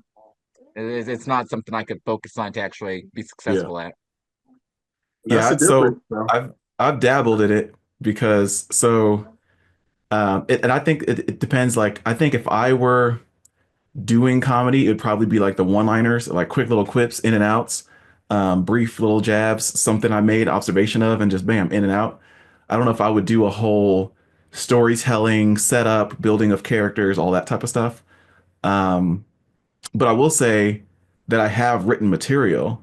it's not something I could focus on to actually be
Yeah,
successful at.
that's the
Yeah,
difference.
so
So.
I've dabbled in it because and I think it depends. Like I think if I were doing comedy, it'd probably be like the one-liners, like quick little quips, in and outs, brief little jabs, something I made observation of, and just bam, in and out. I don't know if I would do a whole storytelling, setup, building of characters, all that type of stuff. Um, but I will say that I have written material,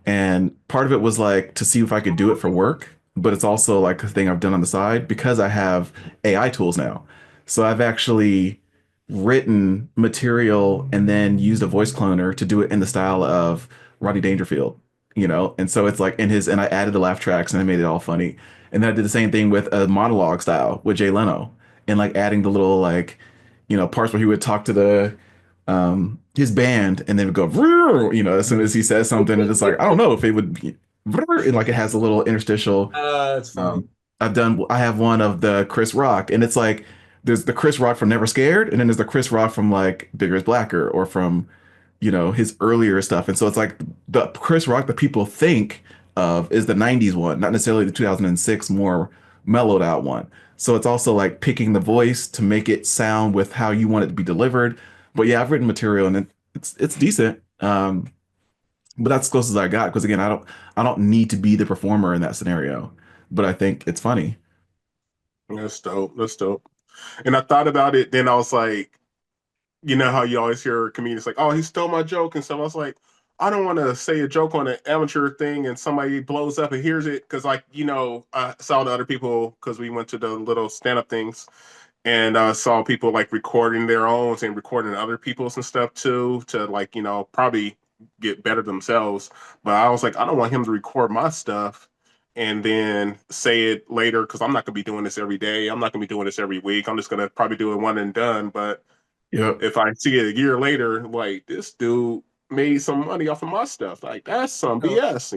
and part of it was like to see if I could do it for work, but it's also like a thing I've done on the side because I have AI tools now. So I've actually written material and then used a voice cloner to do it in the style of Rodney Dangerfield, And so it's like and I added the laugh tracks and I made it all funny. And then I did the same thing with a monologue style with Jay Leno and like adding the little like, parts where he would talk to the his band and then it would go as soon as he says something and it's like I don't know if it would be and like it has a little interstitial.
That's funny.
um I have one of the Chris Rock and it's like there's the Chris Rock from Never Scared and then there's the Chris Rock from like Bigger is Blacker or from his earlier stuff, and so it's like the Chris Rock that people think of is the 90s one, not necessarily the 2006 more mellowed out one. So it's also like picking the voice to make it sound with how you want it to be delivered. But yeah, I've written material and it's decent. But that's as close as I got because again, I don't need to be the performer in that scenario, but I think it's funny.
That's dope. That's dope. And I thought about it, then I was like, you know how you always hear comedians like, "Oh, he stole my joke," and stuff. I was like, I don't want to say a joke on an amateur thing and somebody blows up and hears it because, like, I saw the other people because we went to the little stand-up things and saw people like recording their own and recording other people's and stuff too to like probably get better themselves. But I was like, I don't want him to record my stuff and then say it later because I'm not gonna be doing this every day. I'm not gonna be doing this every week. I'm just gonna probably do it one and done. But
Yep.
if I see it a year later, like this dude made some money off of my stuff, like that's some
So,
BS.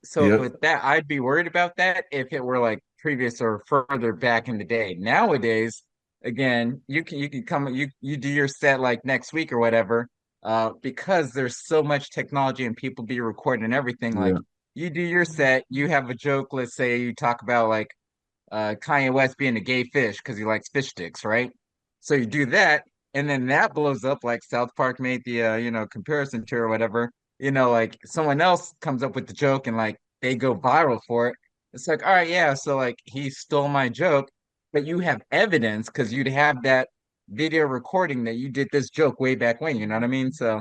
so
Yep.
with that, I'd be worried about that if it were like previous or further back in the day. Nowadays, again, you can come you do your set like next week or whatever, because there's so much technology and people be recording and everything. Like
Yeah.
you do your set, you have a joke. Let's say you talk about like Kanye West being a gay fish because he likes fish sticks, right? So you do that, and then that blows up like South Park made the comparison to or whatever. Like someone else comes up with the joke and like they go viral for it. It's like, all right, yeah, so like he stole my joke, but you have evidence because you'd have that video recording that you did this joke way back when, you know what I mean? So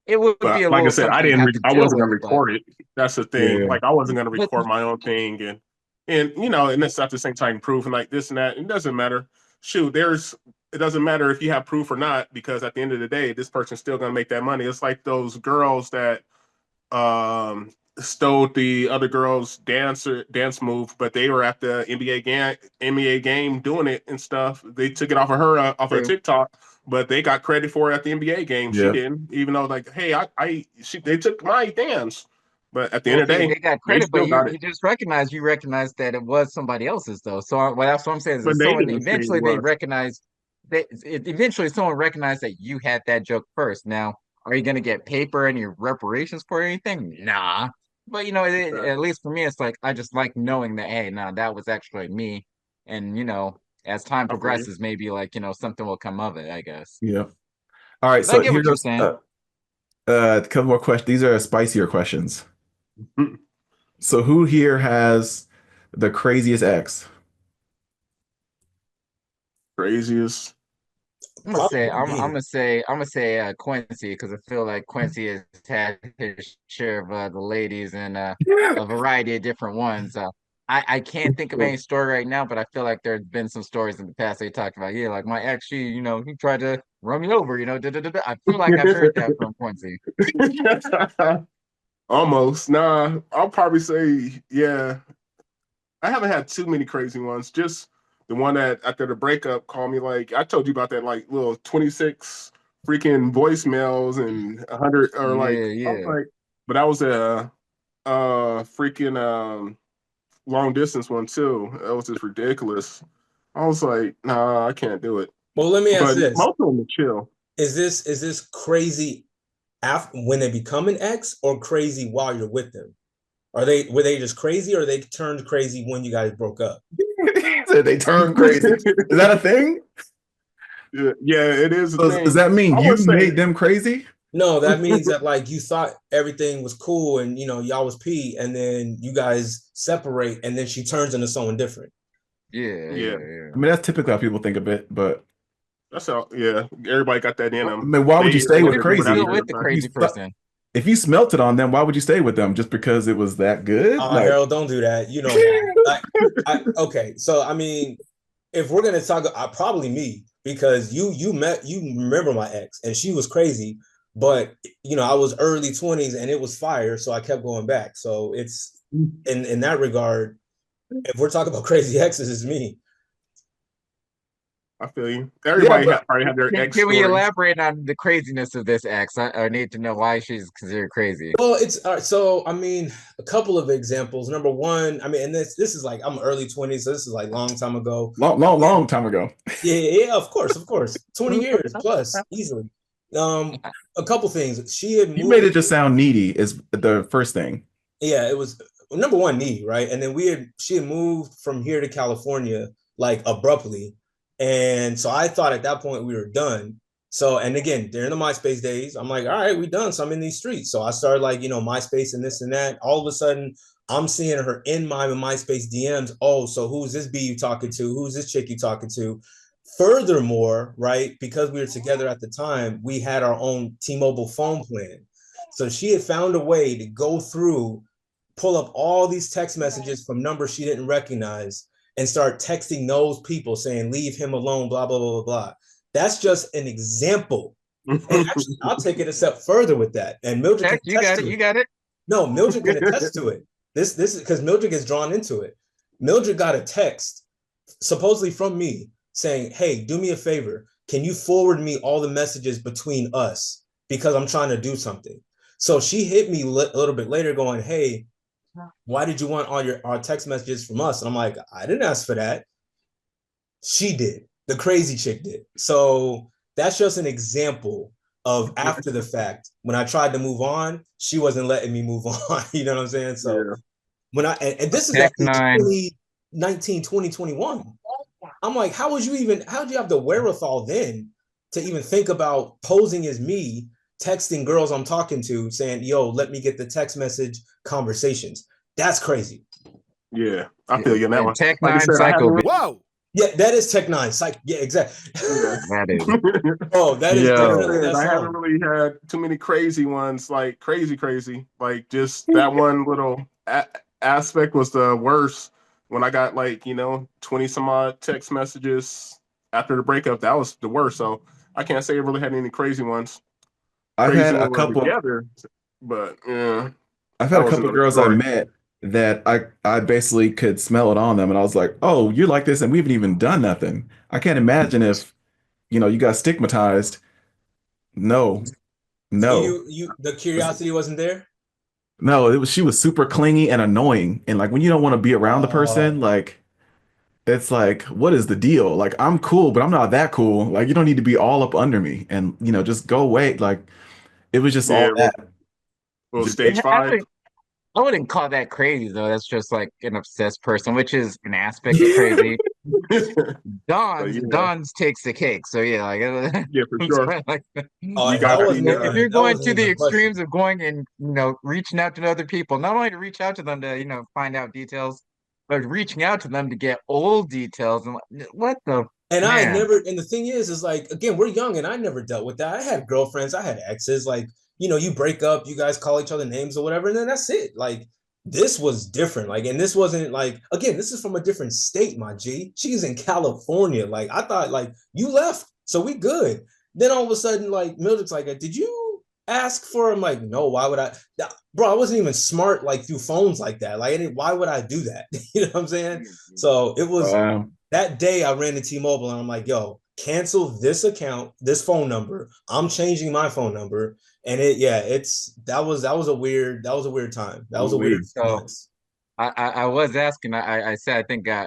it would be
But
a
like I
little
said,
something to have to
I
deal
wasn't
with,
gonna
but
record it. That's the thing.
Yeah.
Like I wasn't gonna
but
record my own thing and and it's at the same time proof and like this and that. It doesn't matter. Shoot, it doesn't matter if you have proof or not, because at the end of the day, this person's still gonna make that money. It's like those girls that um stole the other girl's dance move, but they were at the NBA game doing it and stuff. They took it off her
true.
TikTok, but they got credit for it at the NBA game. She
Yeah.
didn't, even though like, hey, they took my dance, but at the end
Well,
of the
see,
day,
they got
they
credit, but
still
you
got it.
you just recognize that it was somebody else's though. So well, that's what I'm saying
But
is
they
someone
didn't say it
eventually they
was.
recognize eventually someone recognized that you had that joke first. Now, are you gonna get paper any reparations for anything? Nah. But at least for me, it's like I just like knowing that hey, no, that was actually me. And as time
I feel you.
progresses, maybe like something will come of it, I guess.
Yeah. All right,
But I
so
get
here
what you're
goes
saying.
a couple more questions. These are spicier questions. So who here has the craziest ex?
Craziest.
I'm gonna say
Probably
I'm I'm
me.
gonna say I'm gonna say Quincy because I feel like Quincy has had his share of the ladies and a variety of different ones. I can't think of any story right now, but I feel like there's been some stories in the past they talked about. Yeah, like my ex, she, he tried to run me over. Da, da, da, da. I feel like I've heard that from Quincy.
Almost. Nah, I'll probably say, yeah. I haven't had too many crazy ones. Just the one that after the breakup called me like I told you about that like little 26 freaking voicemails and 100 or like I was
Yeah.
like, but that was a freaking long distance one too. That was just ridiculous. I was like, nah, I can't do it.
Well, let me ask
But
this:
most of them are chill.
is this crazy after when they become an ex, or crazy while you're with them? Were they just crazy, or they turned crazy when you guys broke up?
Said they turn crazy. Is that a thing?
Yeah, it is a
So does
thing.
that mean
I
you
would say
made them crazy?
No, that means that like you thought everything was cool and y'all was P, and then you guys separate, and then she turns into someone different.
yeah.
I mean, that's typically how people think of it, but
That's how yeah, everybody got that in
I
them.
mean, why would you
They
stay
What
with
if
execute
you're
without
crazy?
still with the
realizing.
crazy person?
If you smelt it on them, why would you stay with them? Just because it was that good? Like,
Harold, don't do that. You know me. Okay, so I mean, if we're gonna talk, probably me, because you remember my ex, and she was crazy, but I was early 20s and it was fire, so I kept going back. So it's in that regard, if we're talking about crazy exes, it's me.
I feel you.
yeah,
Everybody
but
probably had their ex
Can we
stories.
elaborate on the craziness of this ex? I need to know why she's considered crazy.
Well, it's all right. So I mean, a couple of examples. Number one, I mean, and this is like I'm early 20s, so this is like long time ago.
long time ago.
Yeah, of course. 20 years plus, easily. Um, a couple things. She had
You made
moved.
it just sound needy is the first thing.
Yeah, it was number one need, right? And then she had moved from here to California like abruptly. And so I thought at that point we were done. So, and again, during the MySpace days, I'm like, all right, we done. So I'm in these streets. So I started like, MySpace and this and that. All of a sudden, I'm seeing her in my MySpace DMs. Oh, so who's this B you talking to? Who's this chick you talking to? Furthermore, right, because we were together at the time, we had our own T-Mobile phone plan. So she had found a way to go through, pull up all these text messages from numbers she didn't recognize, and start texting those people saying, leave him alone, blah, blah, blah, blah, blah. That's just an example. And actually, I'll take it a step further with that. And Mildred can
Heck, you
attest
got
to
it. You
it.
got it.
No, Mildred can attest to it. This is because Mildred gets drawn into it. Mildred got a text supposedly from me saying, hey, do me a favor. Can you forward me all the messages between us? Because I'm trying to do something. So she hit me a little bit later going, hey, why did you want all our text messages from us? And I'm like, I didn't ask for that. She did. The crazy chick did. So that's just an example of after the fact. When I tried to move on, she wasn't letting me move on. You know what I'm saying? So
Yeah.
when and this is
Tech
actually
Nine.
2019, 2021. I'm like, how did you have the wherewithal then to even think about posing as me, texting girls I'm talking to, saying, yo, let me get the text message conversations? That's crazy.
Yeah. I feel you on that
And
one.
Tech
Like I
Nine
said, I
Psycho.
haven't really,
Whoa. Yeah, that is Tech Nine. Psych. Yeah, exactly.
yeah.
That is.
Oh, that is
Like I
definitely
Yo,
said,
that
I haven't
song.
really had too many crazy ones, like crazy. Like just that one little aspect was the worst when I got like, 20 some odd text messages after the breakup. That was the worst. So I can't say I really had any crazy ones.
I've
Crazy
had
when
a
we were
couple.
together. But yeah,
I've had
that
a
was
couple of
another
girls I
story.
met that I basically could smell it on them, and I was like, "Oh, you're like this," and we haven't even done nothing. I can't imagine if you got stigmatized. No,
So
no,
the curiosity wasn't there?
no. It was she was super clingy and annoying, and like when you don't want to be around the person, like it's like, what is the deal? Like I'm cool, but I'm not that cool. Like you don't need to be all up under me, and just go away. Like it was just all
Yeah,
that.
well, stage five.
I wouldn't call that crazy though. That's just like an obsessed person, which is an aspect of crazy.
So
Don's
yeah,
Don's takes the cake. So yeah, like
yeah, for
it's
sure.
kinda like
You
That
got
wasn't
if
the
you're
even that
going
wasn't
to
even
the
a question.
extremes of going and reaching out to other people, not only to reach out to them to find out details, but reaching out to them to get old details and what the
And I had
man.
never, and the thing is like, again, we're young and I never dealt with that. I had girlfriends, I had exes, like, you break up, you guys call each other names or whatever, and then that's it. Like, this was different. Like, and this wasn't like, again, this is from a different state, my G. She's in California. Like, I thought, like, you left, so we good. Then all of a sudden, like, Mildred's like, did you ask for him? Like, no, why would I? Bro, I wasn't even smart, like, through phones like that. Like, why would I do that? You know what I'm saying? So it was that day I ran to T-Mobile and I'm like, yo, cancel this account, this phone number. I'm changing my phone number. And that was a weird time. That was a weird months.
I was asking. I said I think no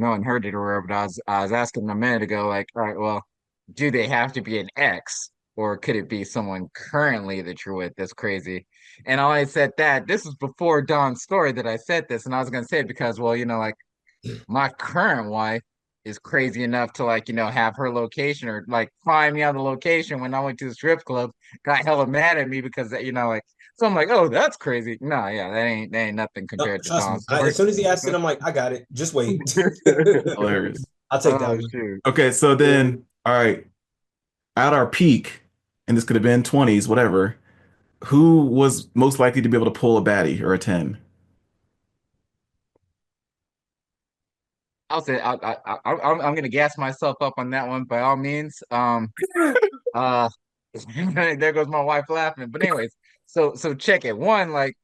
one heard it or whatever, but I was asking a minute ago, like, all right, well, do they have to be an ex, or could it be someone currently that you're with? That's crazy. And I said that this was before Dawn's story that I said this, and I was gonna say it because, well, like my current wife is crazy enough to, like, have her location or like find me on the location when I went to the strip club, got hella mad at me because like, so I'm like, oh, that's crazy. No, yeah, that ain't nothing
No,
compared to
trust me.
Dawn's story.
As soon as he asked it, I'm like, I got it. Just wait.
Hilarious.
I'll take that
Oh,
one.
shoot.
Okay, so then, all right, at our peak, and this could have been 20s, whatever, who was most likely to be able to pull a baddie or a 10?
I'll say I'm gonna gas myself up on that one by all means. Uh, there goes my wife laughing. But anyways, so check it. One, like,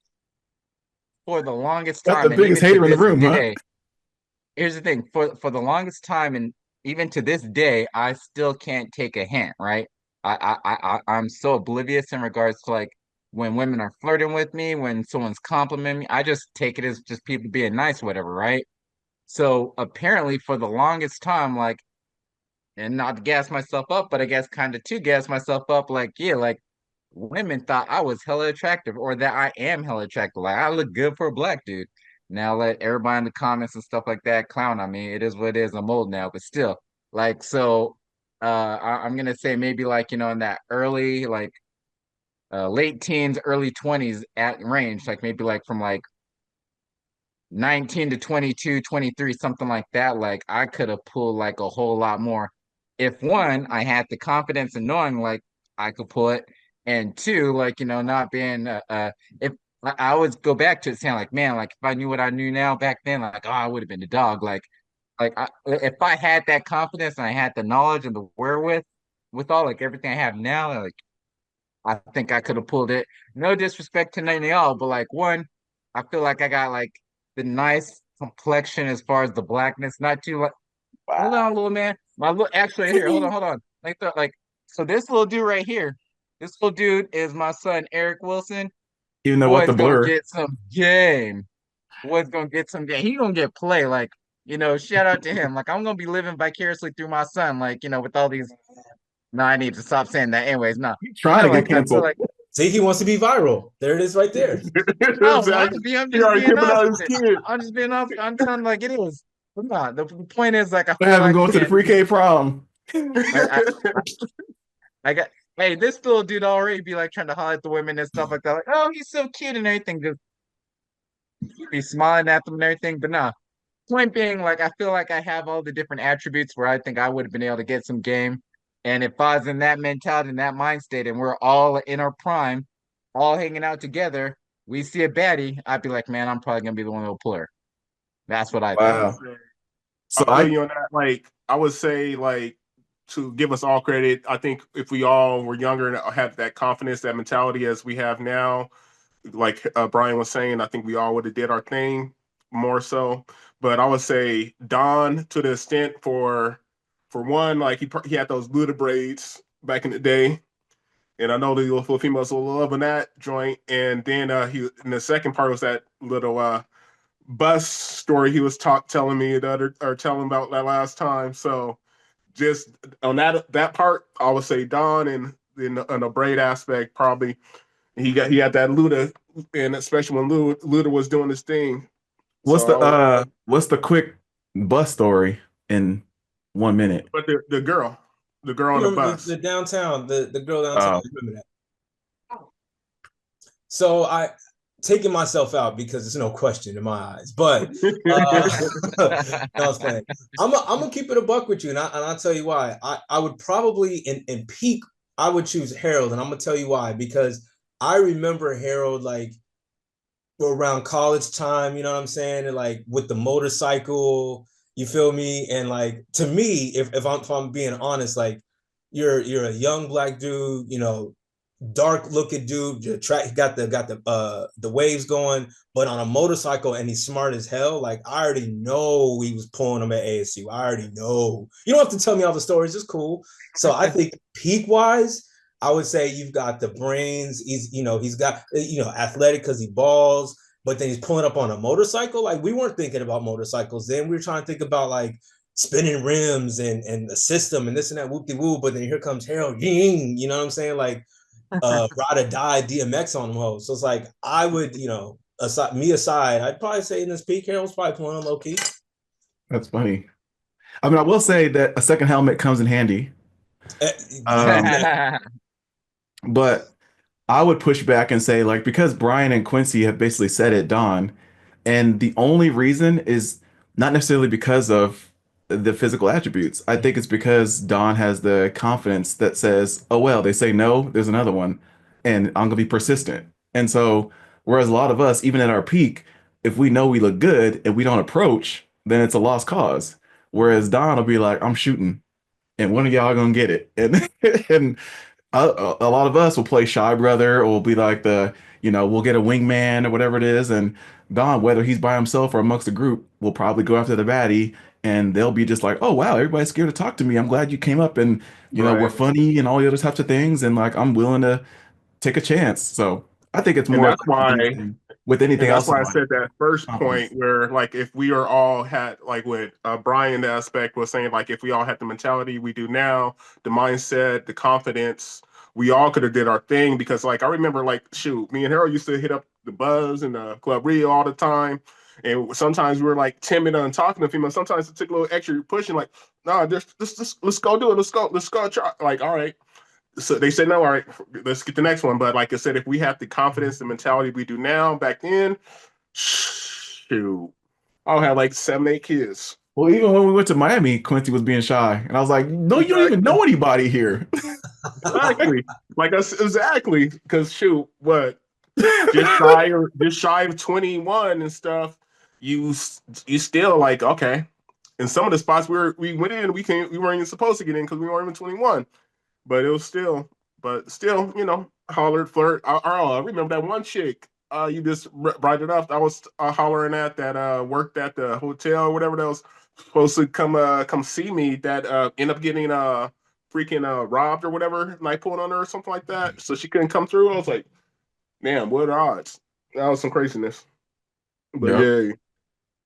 for the longest
That's the
time, and
biggest
even to
hater in the
this
room, huh?
day, here's the thing. For the longest time, and even to this day, I still can't take a hint, right? I'm so oblivious in regards to, like, when women are flirting with me, when someone's complimenting me, I just take it as just people being nice, whatever, right? So apparently for the longest time, like, and not to gas myself up, but I guess kind of to gas myself up, like, yeah, like, women thought I was hella attractive or that I am hella attractive. Like, I look good for a black dude. Now let everybody in the comments and stuff like that clown on me. It is what it is. I'm old now, but still, like, so I'm gonna say maybe, like, in that early, like, late teens, early 20s at range, like maybe like from like 19 to 22, 23, something like that. Like, I could have pulled like a whole lot more if, one, I had the confidence in knowing like I could pull it, and two, like, not being if I always go back to it saying, like, man, like, if I knew what I knew now back then, like, oh, I would have been the dog. If I had that confidence and I had the knowledge and the wherewith with all, like, everything I have now, like, I think I could have pulled it. No disrespect to none of y'all, but, like, one, I feel like I got like the nice complexion as far as the blackness, not too, like, hold on, little man. My look, actually, here, hold on. So this little dude right here, this little dude is my son Eric Wilson.
Even though what the
Boy's gonna
blur.
get some game. Boy's gonna get some game. He gonna get play. Like, shout out to him. Like, I'm gonna be living vicariously through my son. Like, with all these. No, I need to stop saying that. Anyways, no.
Trying to get
Like, I feel
canceled.
like
See, he wants to be viral. There it is right there.
I don't want to be. I'm
He
just
already
being
pimping
honest
out
with
his
it.
kid.
I'm just being honest. I'm telling like it is. But no, the point is, like, I
I
feel
haven't
like,
gone to the
again,
pre-K prom.
I, I got, hey, this little dude already be like trying to holler at the women and stuff like that. Like, oh, he's so cute and everything. Just be smiling at them and everything. But nah, point being, like, I feel like I have all the different attributes where I think I would have been able to get some game. And if I was in that mentality, in that mind state, and we're all in our prime, all hanging out together, we see a baddie, I'd be like, man, I'm probably gonna be the one that'll pull her. That's what I think.
Wow.
I
So
feel you on that. Like, I would say, like, to give us all credit, I think if we all were younger and had that confidence, that mentality as we have now, like Brian was saying, I think we all would have did our thing more so. But I would say Don, to the extent, for one, like, he had those Luda braids back in the day, and I know the little females were loving that joint. And then he, and the second part was that little bus story he was telling me the other, or telling about that last time. So just on that part, I would say Don, and in the braid aspect, probably he had that Luda, and especially when Luda was doing his thing. So
what's the quick bus story in 1 minute?
but the girl on
You
the
remember
bus.
the downtown, the girl downtown.
Uh,
You remember that? So I taking myself out because there's no question in my eyes. But no, I was playing. I'm gonna keep it a buck with you, and I'll tell you why. I would probably in peak I would choose Harold, and I'm gonna tell you why, because I remember Harold, like, around college time, you know what I'm saying? And like with the motorcycle, you feel me? And like to me, if I'm being honest, like you're a young black dude, you know, dark looking dude, your track got the waves going, but on a motorcycle and he's smart as hell. Like I already know he was pulling them at ASU. I already know. You don't have to tell me all the stories, it's cool. So I think peak wise, I would say you've got the brains. He's got athletic because he balls, but then he's pulling up on a motorcycle. Like we weren't thinking about motorcycles then. We were trying to think about like spinning rims and the system and this and that whoop de woo. But then here comes Harold Ying. You know what I'm saying? Like ride or die DMX on them hoes. So it's like I would, aside, I'd probably say in this peak, Harold's probably playing low key.
That's funny. I mean, I will say that a second helmet comes in handy. Um, but I would push back and say, like, because Brian and Quincy have basically said it, Don, and the only reason is not necessarily because of the physical attributes. I think it's because Don has the confidence that says, oh, well, they say no, there's another one, and I'm gonna be persistent. And so, whereas a lot of us, even at our peak, if we know we look good and we don't approach, then it's a lost cause. Whereas Don will be like, I'm shooting, and one of y'all gonna get it. And and a lot of us will play shy brother or we'll be like we'll get a wingman or whatever it is. And Don, whether he's by himself or amongst a group, will probably go after the baddie and they'll be just like, oh, wow, everybody's scared to talk to me. I'm glad you came up and, we're
Right.
funny and all the other types of things. And like, I'm willing to take a chance. So I think it's
And
more a
that's
confidence
why
thing with anything
And that's
else in
why I
life.
said that first point
Confidence.
where, like, if we are all had, like, with Brian, the aspect was saying, like, if we all had the mentality we do now, the mindset, the confidence, we all could have did our thing. Because, like, I remember, like, shoot, me and Harold used to hit up the Buzz and the Club Rio all the time. And sometimes we were, like, timid on talking to females. Sometimes it took a little extra pushing, like, nah, just let's go do it. Let's go try. Like, all right. So they said no, all right, let's get the next one. But like I said, if we have the confidence and mentality we do now, back then, shoot, I'll have like 7, 8 kids.
Well, even when we went to Miami, Quincy was being shy. And I was like, no, you don't even
Exactly,
know anybody here.
exactly. Like us, exactly. Because shoot, what just shy of 21 and stuff. You you still like okay. In some of the spots we went in, we weren't even supposed to get in because we weren't even 21. But it was still, hollered, flirt. I remember that one chick. You just brought it up. I was hollering at that worked at the hotel or whatever that was supposed to come see me. That ended up getting freaking robbed or whatever, night pulling on her or something like that. So she couldn't come through. I was like, damn, what are odds? That was some craziness. But
Yep.
yeah,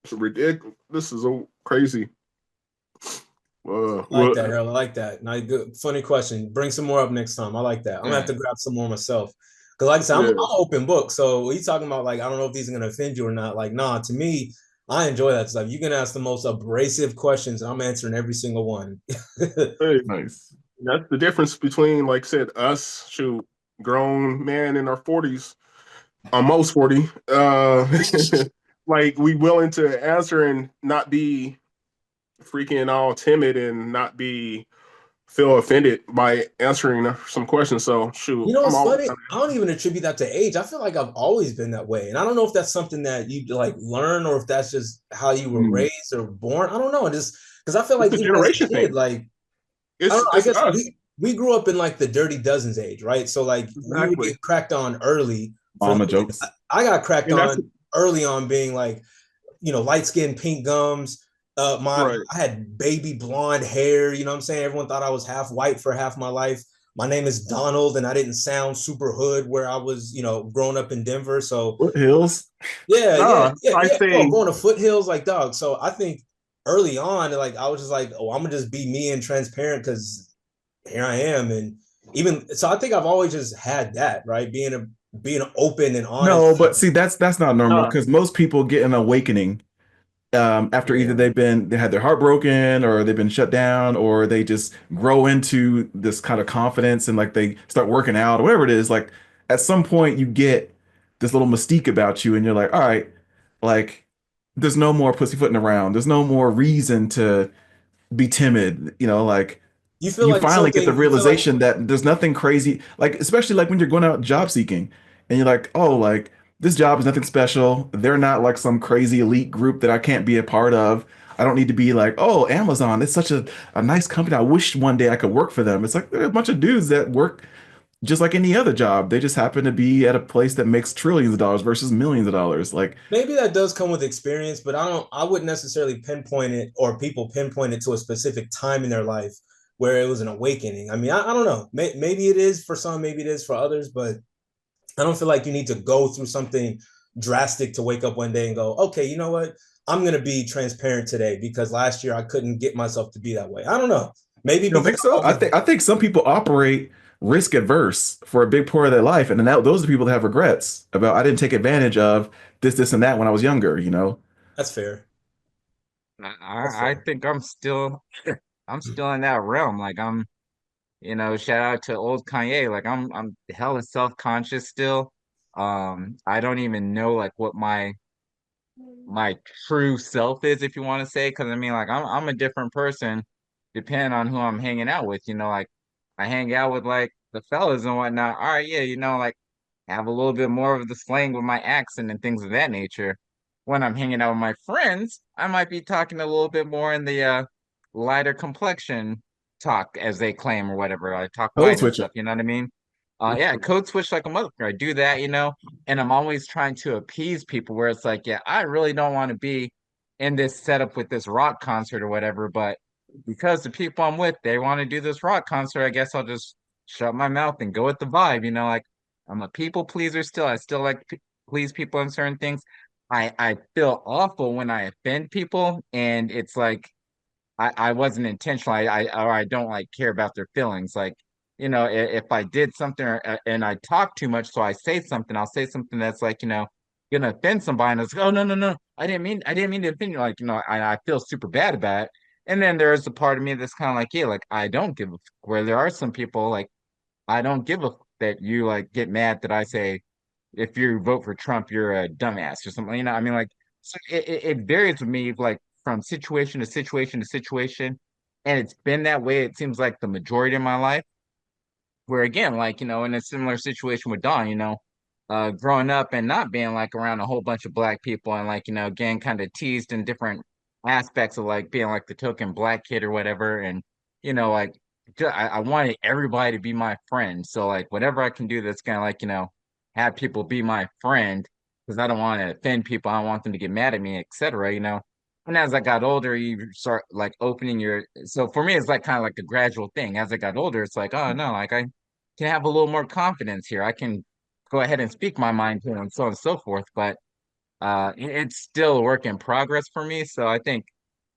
it's ridiculous. This is so crazy.
I like
Well,
that, Harold. I like that. Now, good, funny question. Bring some more up next time. I like that. I'm gonna have
Yeah.
to grab some more myself. Cause like I said, I'm
yeah.
open book. So what you talking about? Like, I don't know if these are gonna offend you or not. Like, nah, to me, I enjoy that stuff. You can ask the most abrasive questions, and I'm answering every single one.
Hey,
Nice.
that's the difference between, like I said, us, shoot, grown man in our 40s, almost 40. Like we willing to answer and not be freaking all timid and not be feel offended by answering some questions. So shoot,
You know
I'm
what's
always
funny? I don't even attribute that to age. I feel like I've always been that way. And I don't know if that's something that you like learn or if that's just how you were raised or born. I don't know. Just because I feel
it's
like
a
even as a
generation
kid,
thing.
like I don't know, I
It's
guess
us.
we grew up in like the dirty dozens age, right? So like we would
Exactly.
get cracked on early for
Mama
like
jokes.
I got cracked
And that's
on early on being like light skin, pink gums.
right.
I had baby blonde hair. You know what I'm saying? Everyone thought I was half white for half my life. My name is Donald, and I didn't sound super hood where I was, growing up in Denver. So
Foothills.
yeah, yeah,
Nah,
yeah,
I
yeah. Oh,
say
going to foothills like dog. So I think early on, like I was just like, oh, I'm gonna just be me and transparent because here I am. And even so, I think I've always just had that, right? Being open and honest.
No, but see, that's not normal
nah,
because most people get an awakening after either
Yeah.
they had their heart broken or they've been shut down or they just grow into this kind of confidence and like they start working out or whatever it is. Like at some point you get this little mystique about you and you're like, all right, like there's no more pussyfooting around. There's no more reason to be timid. Like
You feel
you
like
finally get the
something. You feel like
realization that there's nothing crazy, like especially like when you're going out job seeking and you're like, oh, like this job is nothing special. They're not like some crazy elite group that I can't be a part of. I don't need to be like, oh, Amazon, it's such a nice company. I wish one day I could work for them. It's like there are a bunch of dudes that work just like any other job. They just happen to be at a place that makes trillions of dollars versus millions of dollars. Like,
Maybe that does come with experience, but I wouldn't necessarily pinpoint it or people pinpoint it to a specific time in their life where it was an awakening. I mean, I don't know. Maybe it is for some, maybe it is for others, but I don't feel like you need to go through something drastic to wake up one day and go, okay, you know what? I'm going to be transparent today because last year I couldn't get myself to be that way. I don't know. Maybe
you don't
because
think so? I think some people operate risk adverse for a big part of their life, and then those are the people that have regrets about I didn't take advantage of this, and that when I was younger. You know,
that's fair. That's
I
fair.
think I'm still in that realm. Like I'm, shout out to old Kanye. Like I'm hella self-conscious still. I don't even know like what my true self is, if you want to say, because I mean, like I'm a different person depending on who I'm hanging out with. Like I hang out with like the fellas and whatnot. All right, yeah, like have a little bit more of the slang with my accent and things of that nature. When I'm hanging out with my friends, I might be talking a little bit more in the lighter complexion talk, as they claim or whatever. I talk
code
light and
switching.
stuff. You know what I mean? Yeah, code switch like a motherfucker. I do that, and I'm always trying to appease people where it's like, yeah, I really don't want to be in this setup with this rock concert or whatever, but because the people I'm with, they want to do this rock concert, I guess I'll just shut my mouth and go with the vibe, like I'm a people pleaser still. I still like please people on certain things. I feel awful when I offend people, and it's like I wasn't intentional. Or I don't like care about their feelings. Like, if I did something and I talk too much, so I say something, I'll say something that's like, gonna offend somebody, and it's like, oh no, no, no, I didn't mean to offend you. Like, I feel super bad about it. And then there's a part of me that's kind of like, yeah, like I don't give a where there are some people like I don't give a that you like get mad that I say if you vote for Trump, you're a dumbass or something. I mean, like, so it varies with me, like from situation to situation to situation, and it's been that way. It seems like the majority of my life. Where again, like in a similar situation with Don, growing up and not being like around a whole bunch of black people and like again kind of teased in different aspects of like being like the token black kid or whatever, and like I wanted everybody to be my friend, so like whatever I can do that's gonna like have people be my friend because I don't want to offend people, I don't want them to get mad at me, etc. And as I got older, you start like opening your. So for me, it's like kind of like a gradual thing. As I got older, it's like, oh no, like I can have a little more confidence here. I can go ahead and speak my mind here and so on and so forth. But it's still a work in progress for me. So I think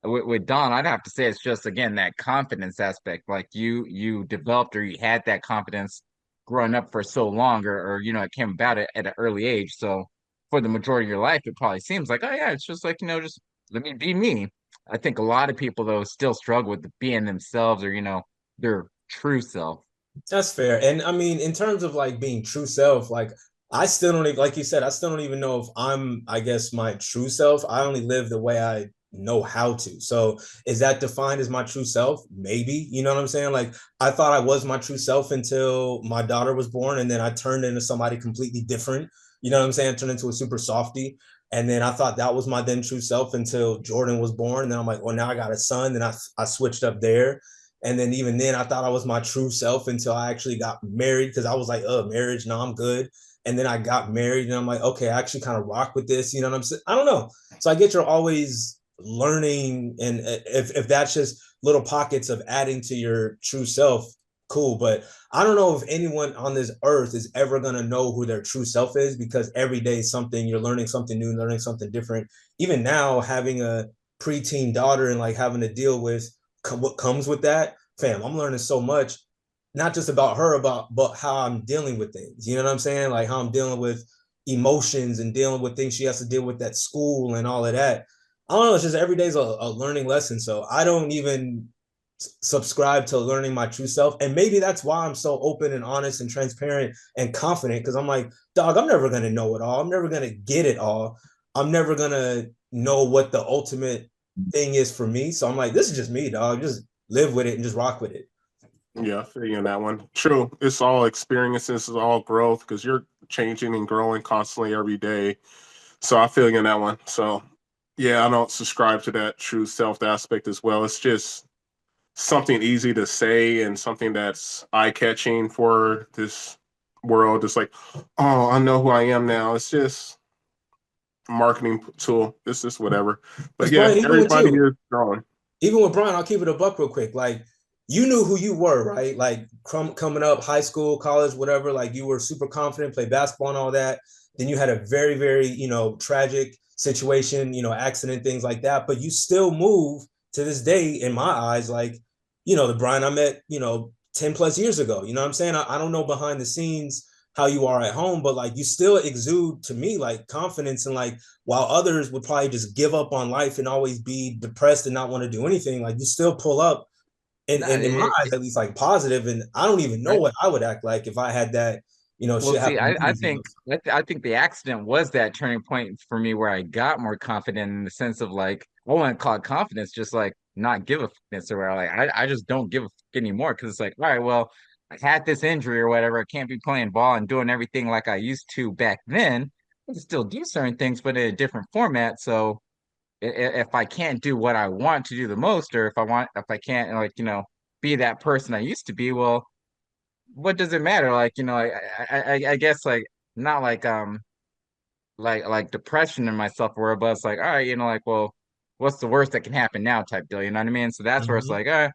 with Don, I'd have to say it's just again that confidence aspect. Like you developed or you had that confidence growing up for so long, or it came about it at an early age. So for the majority of your life, it probably seems like, oh yeah, it's just like just let me be me. I think a lot of people though still struggle with being themselves or their true self.
That's fair. And I mean, in terms of like being true self, like I still don't even, like you said, I still don't even know if I'm, I guess, my true self. I only live the way I know how to. So is that defined as my true self? Maybe, you know what I'm saying? Like I thought I was my true self until my daughter was born, and then I turned into somebody completely different. You know what I'm saying? I turned into a super softie. And then I thought that was my then true self until Jordan was born. And then I'm like, well, now I got a son. Then I switched up there. And then even then, I thought I was my true self until I actually got married because I was like, oh, marriage, no, I'm good. And then I got married and I'm like, okay, I actually kind of rock with this. You know what I'm saying? I don't know. So I get you're always learning. And if that's just little pockets of adding to your true self, cool. But I don't know if anyone on this earth is ever going to know who their true self is because every day something, you're learning something new, learning something different. Even now, having a preteen daughter and like having to deal with what comes with that, fam, I'm learning so much, not just about her, but how I'm dealing with things. You know what I'm saying? Like how I'm dealing with emotions and dealing with things she has to deal with at school and all of that. I don't know. It's just every day's a learning lesson. So I don't even subscribe to learning my true self. And maybe that's why I'm so open and honest and transparent and confident because I'm like, dog, I'm never going to know it all. I'm never going to get it all. I'm never going to know what the ultimate thing is for me. So I'm like, this is just me, dog. Just live with it and just rock with it.
Yeah, I feel you on that one. True. It's all experiences, it's all growth because you're changing and growing constantly every day. So I feel you on that one. So yeah, I don't subscribe to that true self aspect as well. It's just something easy to say and something that's eye catching for this world. It's like, oh, I know who I am now. It's just a marketing tool. It's just whatever. But
Because
yeah,
Brian, even with
everybody
you,
is growing.
even with Brian, I'll keep it a buck real quick. Like you knew who you were, right? Like coming up, high school, college, whatever. Like you were super confident, played basketball and all that. Then you had a very, very, tragic situation, accident, things like that. But you still move to this day, in my eyes, like, the Brian I met, 10 plus years ago. You know what I'm saying? I don't know behind the scenes how you are at home, but like you still exude to me like confidence, and like while others would probably just give up on life and always be depressed and not want to do anything, like you still pull up and,
No,
and in my eyes at least like positive. And I don't even know
right.
what I would act like if I had that,
Well,
shit
see,
happen to
I
me.
think I think the accident was that turning point for me where I got more confident in the sense of like I wouldn't call it confidence, just like not give a fuck, or where like I just don't give a fuck anymore because it's like, all right, well, I had this injury or whatever. I can't be playing ball and doing everything like I used to back then. I can still do certain things, but in a different format. So if I can't do what I want to do the most, or if I can't like, be that person I used to be, well, what does it matter? Like, I guess like not like depression in myself where but it's like, all right, like, well, what's the worst that can happen now type deal, you know what I mean? So that's where it's
Mhm.
like,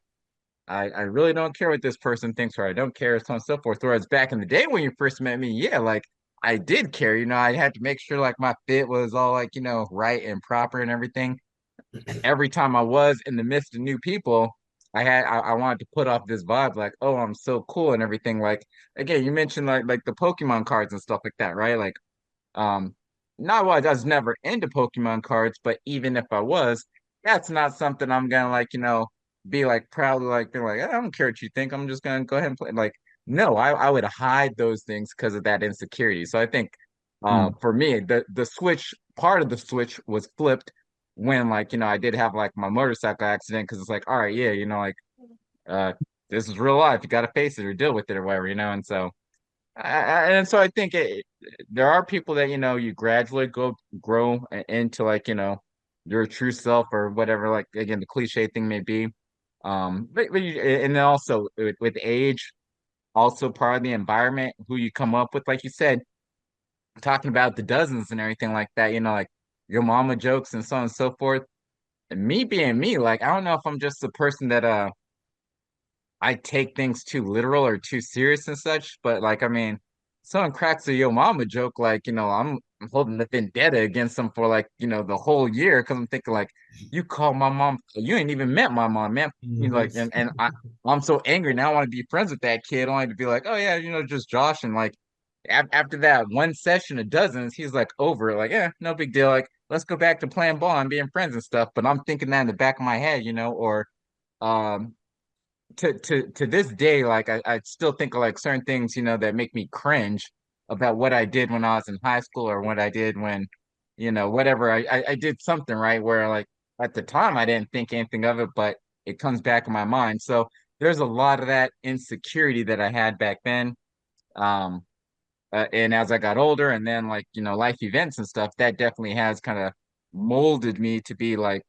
I really don't care what this person thinks, or I don't care, so on and so forth. Whereas back in the day when you first met me, yeah, like I did care, I had to make sure like my fit was all like, right and proper and everything. Every time I was in the midst of new people, I wanted to put off this vibe like, oh, I'm so cool and everything. Like again, you mentioned like the Pokemon cards and stuff like that, right? Like um not what I was never into Pokemon cards, but even if I was, that's not something I'm gonna like, be like proudly like be like, I don't care what you think. I'm just gonna go ahead and play. Like, no, I would hide those things because of that insecurity. So I think
Mm.
for me, the switch part of the switch was flipped when like, I did have like my motorcycle accident because it's like, all right, yeah, like uh this is real life. You gotta face it or deal with it or whatever, and so and so I think there are people that you gradually grow into like your true self or whatever like again the cliche thing may be, but and then also with age, also part of the environment who you come up with, like you said, talking about the dozens and everything like that, like your mama jokes and so on and so forth. And me being me, like I don't know if I'm just the person that I take things too literal or too serious and such, but like I mean, someone cracks a yo mama joke, like, I'm holding the vendetta against them for like, the whole year because I'm thinking like you call my mom, you ain't even met my mom, man.
Mhm.
Like and I'm so angry now, I want to be friends with that kid, only to be like, oh yeah, just Josh. And like after that one session of dozens, he's like over it, like, yeah, no big deal. Like, let's go back to playing ball and being friends and stuff. But I'm thinking that in the back of my head, or um to this day, like I still think of like certain things, that make me cringe about what I did when I was in high school or what I did when, whatever I did something right where like at the time I didn't think anything of it, but it comes back in my mind. So there's a lot of that insecurity that I had back then. Um, and as I got older and then like, life events and stuff, that definitely has kind of molded me to be like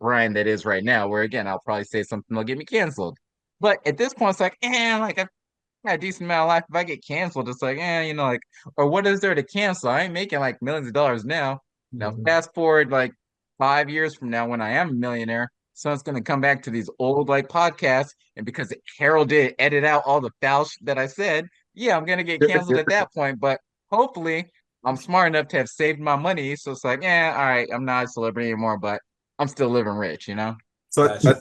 Brian that is right now, where again, I'll probably say something that'll get me canceled. But at this point, it's like, like I've got a decent amount of life. If I get canceled, it's like, like, or what is there to cancel? I ain't making like millions of dollars now. Now,
Mhm.
fast forward like 5 years from now when I am a millionaire, someone's gonna come back to these old like podcasts, and because Harold did edit out all the foul that I said, yeah, I'm gonna get canceled at that point. But hopefully, I'm smart enough to have saved my money, so it's like, yeah, all right, I'm not a celebrity anymore, but I'm still living rich.
So
Gotcha.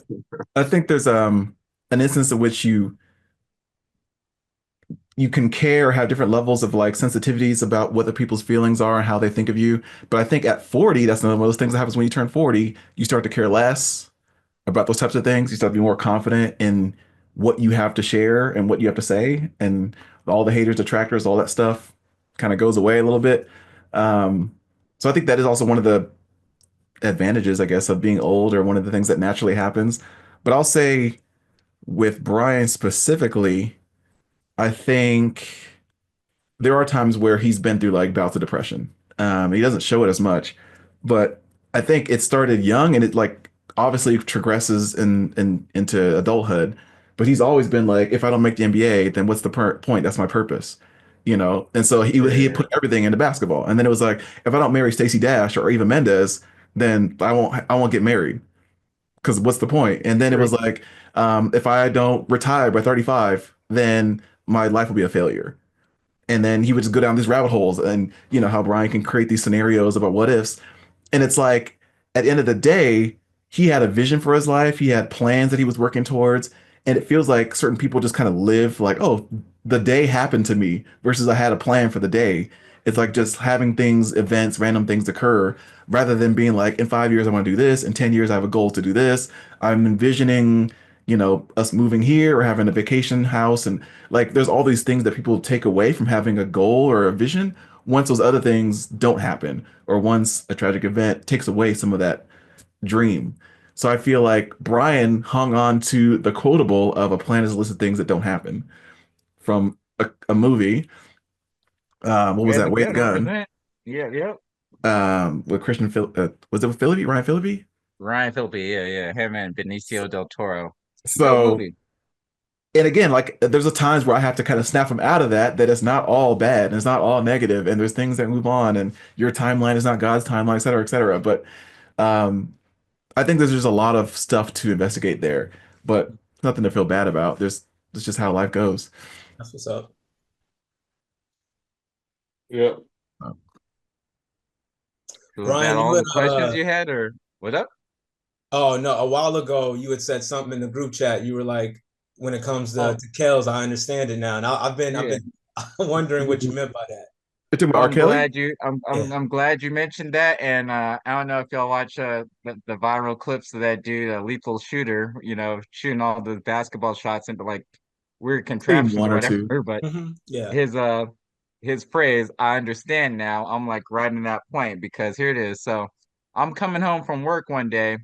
I think there's an instance in which you can care or have different levels of like sensitivities about what the people's feelings are and how they think of you. But I think at 40, that's another one of those things that happens when you turn 40. You start to care less about those types of things. You start to be more confident in what you have to share and what you have to say, and all the haters, detractors, all that stuff kind of goes away a little bit. So I think that is also one of the advantages, I guess, of being old, or one of the things that naturally happens. But I'll say With Brian specifically, I think there are times where he's been through like bouts of depression. He doesn't show it as much, but I think it started young and it like obviously progresses into adulthood. But he's always been like, if I don't make the NBA, then what's the point? That's my purpose, you know. And so he
Yeah.
put everything into basketball. And then it was like, if I don't marry Stacey Dash or Eva Mendes, then I won't get married because what's the point? And then it was
True.
like, if I don't retire by 35, then my life will be a failure. And then he would just go down these rabbit holes, and you know how Brian can create these scenarios about what ifs. And it's like at the end of the day, he had a vision for his life. He had plans that he was working towards. And it feels like certain people just kind of live like, oh, the day happened to me versus I had a plan for the day. It's like just having things, events, random things occur rather than being like, in 5 years, I want to do this. In 10 years, I have a goal to do this. I'm envisioning, us moving here or having a vacation house. And like, there's all these things that people take away from having a goal or a vision once those other things don't happen or once a tragic event takes away some of that dream. So I feel like Brian hung on to the quotable of a plan is a list of things that don't happen from a movie. What was
Way
that?
to
Way to
go,
Gun.
represent. Yeah, yep.
With was it with Philippi? Ryan Philippi?
Ryan Phillippe, yeah. Him and Benicio del Toro. Dope
So,
movie.
and again, like there's a times where I have to kind of snap him out of that it's not all bad and it's not all negative and there's things that move on and your timeline is not God's timeline, et cetera, et cetera. But um I think there's just a lot of stuff to investigate there, but nothing to feel bad about. It's just how life goes.
That's what's up.
Yeah.
Was that
Brian, you
all
would
the questions you had, or what up?
oh no, a while ago you had said something in the group chat. You were like, when it comes
Oh,
to Kels, I understand it now. And I've
yeah.
been wondering what you meant by that.
You're talking about
Well,
R. Kelly?
Yeah.
I'm glad you mentioned that, and I don't know if y'all watch the viral clips of that dude, lethal shooter, shooting all the basketball shots into like weird
Seen
contraptions
one
or
or
whatever.
two.
But
Yeah.
his uh his phrase, I understand now. I'm like right in that point because here it is. So I'm coming home from work one day,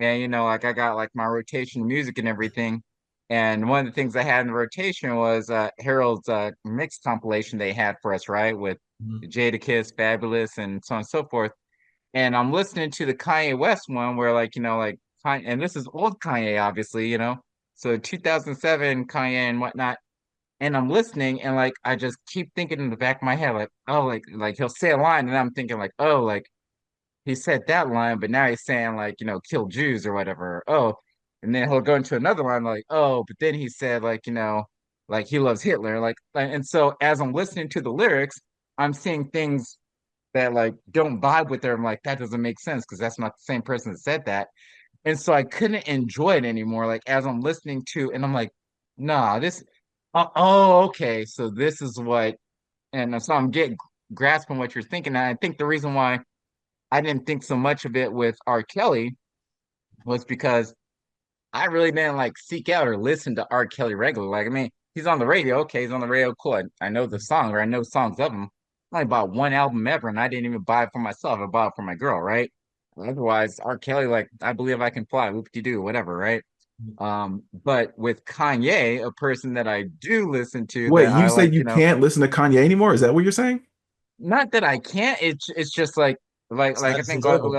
and like I got like my rotation of music and everything. And one of the things I had in the rotation was Harold's mix compilation they had for us, right? With
Mhm.
Jadakiss, Fabulous, and so on and so forth. And I'm listening to the Kanye West one where like Kanye, and this is old Kanye, obviously, So 2007 Kanye and whatnot. And I'm listening and like I just keep thinking in the back of my head, like, oh, like he'll say a line, and I'm thinking like, oh, like he said that line, but now he's saying like, kill Jews or whatever. Oh, and then he'll go into another line like, oh, but then he said like, like he loves Hitler. And so as I'm listening to the lyrics, I'm seeing things that like don't vibe with her. I'm like, that doesn't make sense because that's not the same person that said that. And so I couldn't enjoy it anymore. Like as I'm listening to, and I'm like, nah, oh, okay. So this is what, and so I'm getting grasping what you're thinking. And I think the reason why I didn't think so much of it with R. Kelly was because I really didn't like seek out or listen to R. Kelly regularly. Like, I mean, he's on the radio. Okay, he's on the radio. Cool. I know the song or I know songs of him. I only bought one album ever, and I didn't even buy it for myself. I bought it for my girl, right? Otherwise, R. Kelly, like, I believe I can fly, whoop de do, whatever, right? But with Kanye, a person that I do listen to
Wait,
that
you
I
say
like,
you can't listen to Kanye anymore? Is that what you're saying?
not that I can't. It's just
It's
like
not
I
as
think
enjoyable.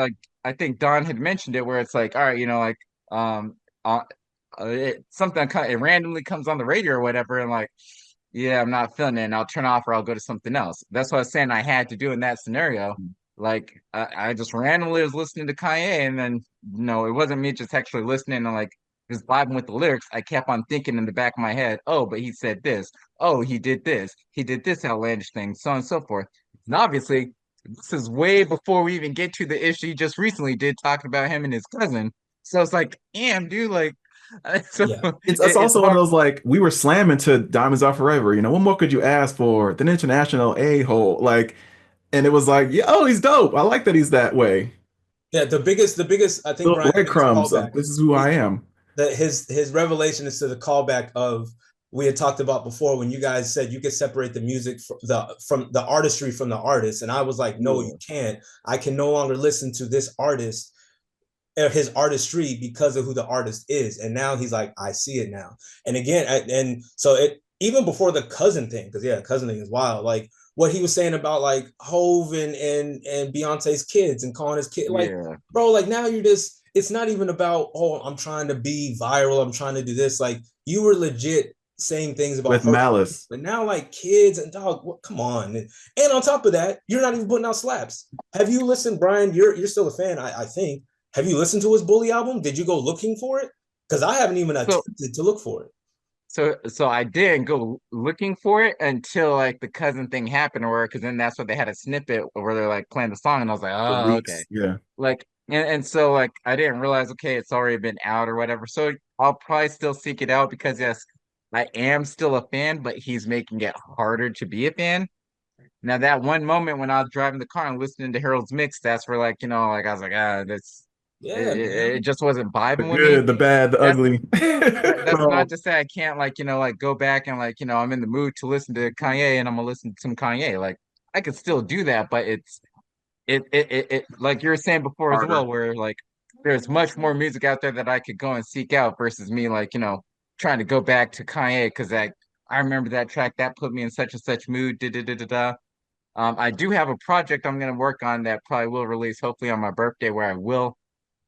Don had mentioned it where it's like all right, like um uh, something it randomly comes on the radio or whatever, and like yeah, I'm not feeling it, and I'll turn off or I'll go to something else. That's what I was saying I had to do in that scenario. Like I just randomly was listening to Kanye, and then it wasn't me just actually listening and like just vibing with the lyrics. I kept on thinking in the back of my head, oh, but he said this. Oh, he did this outlandish thing, so on and so forth. And obviously, this is way before we even get to the issue he just recently did talking about him and his cousin. So it's like, damn, dude, like, so
Yeah.
It's
it's
also one of
hard.
those like we were slamming to Diamonds Are Forever. What more could you ask for? An international a-hole. Like, and it was like, yeah, oh, he's dope. I like that he's that way.
Yeah. The biggest, I think,
Little
Brian, the biggest
breadcrumbs of
callback
this is who I
is
am.
that his revelation is to the callback of we had talked about before when you guys said you could separate the music from the artistry from the artist, and I was like, no, you
Yeah.
can't. I can no longer listen to this artist his artistry because of who the artist is. And now he's like, I see it now. And again, and so it even before the cousin thing, because yeah, cousin thing is wild. Like what he was saying about like Hove and Beyonce's kids and calling his kid like,
Yeah.
bro, like now you're just, it's not even about, oh, I'm trying to be viral, I'm trying to do this. Like you were legit saying things about
with
her,
malice.
but now like kids and dog, what, come on. And on top of that, you're not even putting out slaps. Have you listened, Brian? You're still a fan, I think. Have you listened to his Bully album? Did you go looking for it? Because I haven't even
So
attempted to look for it.
so I didn't go looking for it until like the cousin thing happened, or because then that's what they had a snippet where they're like playing the song, and I was like,
The
oh, okay.
leaks. Yeah.
Like and so like I didn't realize, okay, it's already been out or whatever. So I'll probably still seek it out because yes, I am still a fan, but he's making it harder to be a fan. Now that one moment when I was driving the car and listening to Harold's mix, that's where like, like I was like, that's
Yeah,
it
man.
just wasn't
The
vibing with me.
good, the bad, the
That's
ugly.
that's
So
not to say I can't like, like go back and like, I'm in the mood to listen to Kanye and I'm gonna listen to some Kanye. Like I could still do that, but it like you were saying before as
harder.
well, where like there's much more music out there that I could go and seek out versus me like, trying to go back to Kanye because I remember that track that put me in such and such mood. Da, da, da, da, da. I do have a project I'm gonna work on that probably will release hopefully on my birthday where I will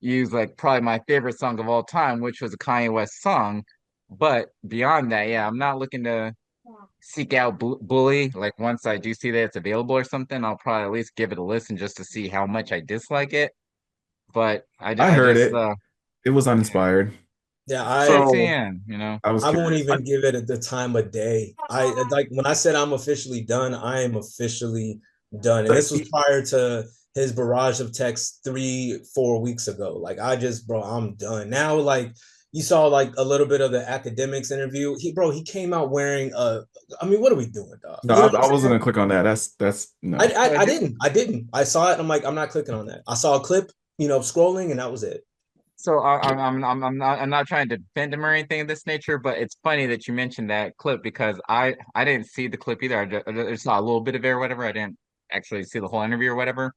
use like probably my favorite song of all time, which was a Kanye West song. But beyond that, yeah, I'm not looking to seek out Bully. Like once I do see that it's available or something, I'll probably at least give it a listen just to see how much I dislike it. But
I
I
heard
just
it. It was uninspired.
Yeah,
it's the
So
end.
I was
I won't
curious.
even give it the time of day. I like when I said I'm officially done, I am officially done. And
like
this was prior to his barrage of texts 3, 4 weeks ago. Like I just, bro, I'm done. Now, like you saw like a little bit of the academics interview. He came out wearing I mean, what are we doing, dog?
No,
You know
I
what I'm
wasn't
saying?
gonna click on that. That's
I,
no.
I,
I
I
do.
didn't. I didn't. I saw it. And I'm like, I'm not clicking on that. I saw a clip, scrolling, and that was it.
So I'm not trying to defend him or anything of this nature, but it's funny that you mentioned that clip because I didn't see the clip either. I just saw a little bit of it or whatever. I didn't actually see the whole interview or whatever.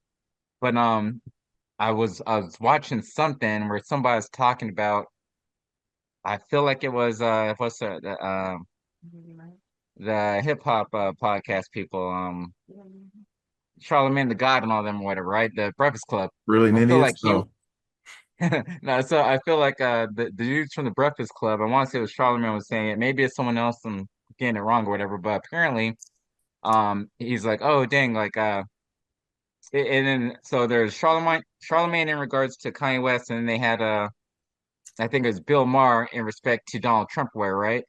But I was watching something where somebody was talking about. I feel like it was what's the hip hop podcast people Charlemagne the God and all them or whatever, right? The Breakfast Club. I
Brilliant
feel like
idiots.
he
No.
no, so I feel like the dudes from the Breakfast Club, I want to say it was Charlemagne was saying it. Maybe it's someone else, I'm getting it wrong or whatever, but apparently he's like, oh dang, like and then so there's Charlemagne in regards to Kanye West, and then they had I think it was Bill Maher in respect to Donald Trump wear, right?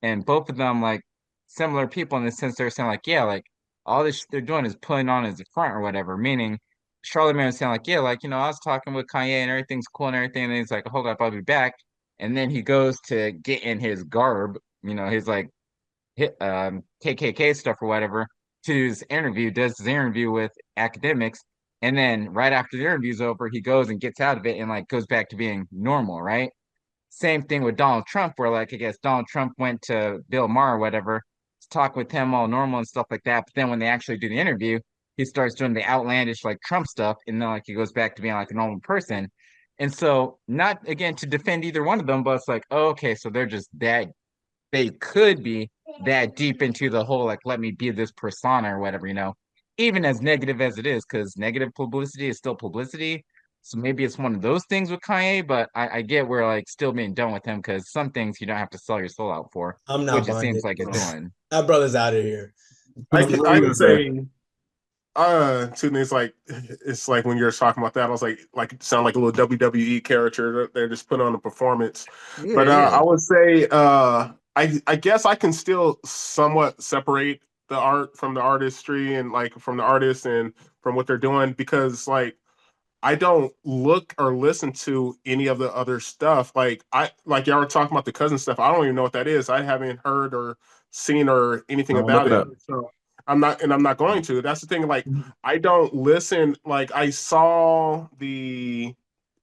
And both of them like similar people in the sense they're saying like, yeah, like all this they're doing is putting on as a front or whatever. Meaning Charlamagne was saying like, yeah, like I was talking with Kanye and everything's cool and everything, and then he's like, hold up, I'll be back. And then he goes to get in his garb, his like KKK stuff or whatever, to his interview, does his interview with academics, and then right after the interview's over, he goes and gets out of it and like goes back to being normal, right? Same thing with Donald Trump, where like I guess Donald Trump went to Bill Maher or whatever to talk with him all normal and stuff like that. But then when they actually do the interview, he starts doing the outlandish like Trump stuff, and then like he goes back to being like a normal person. And so, not again to defend either one of them, but it's like, oh, okay, so they're just that they could be that deep into the whole like let me be this persona or whatever. Even as negative as it is, because negative publicity is still publicity. So maybe it's one of those things with Kanye, but I get we're like still being done with him because some things you don't have to sell your soul out for,
I'm not
which it
buying
seems
it.
like it's doing.
That brother's out of here.
I
What
can,
were you
I'd
gonna say?
say two things like it's like when you're talking about that, I was like sound like a little WWE character. They're just putting on a performance.
Yeah,
But
yeah.
I would say I guess I can still somewhat separate the art from the artistry and like from the artist and from what they're doing because like I don't look or listen to any of the other stuff. Like y'all were talking about the cousin stuff. I don't even know what that is. I haven't heard or seen or anything
Look
about
it
it.
up.
So I'm not going to. That's the thing. Like I don't listen. Like I saw the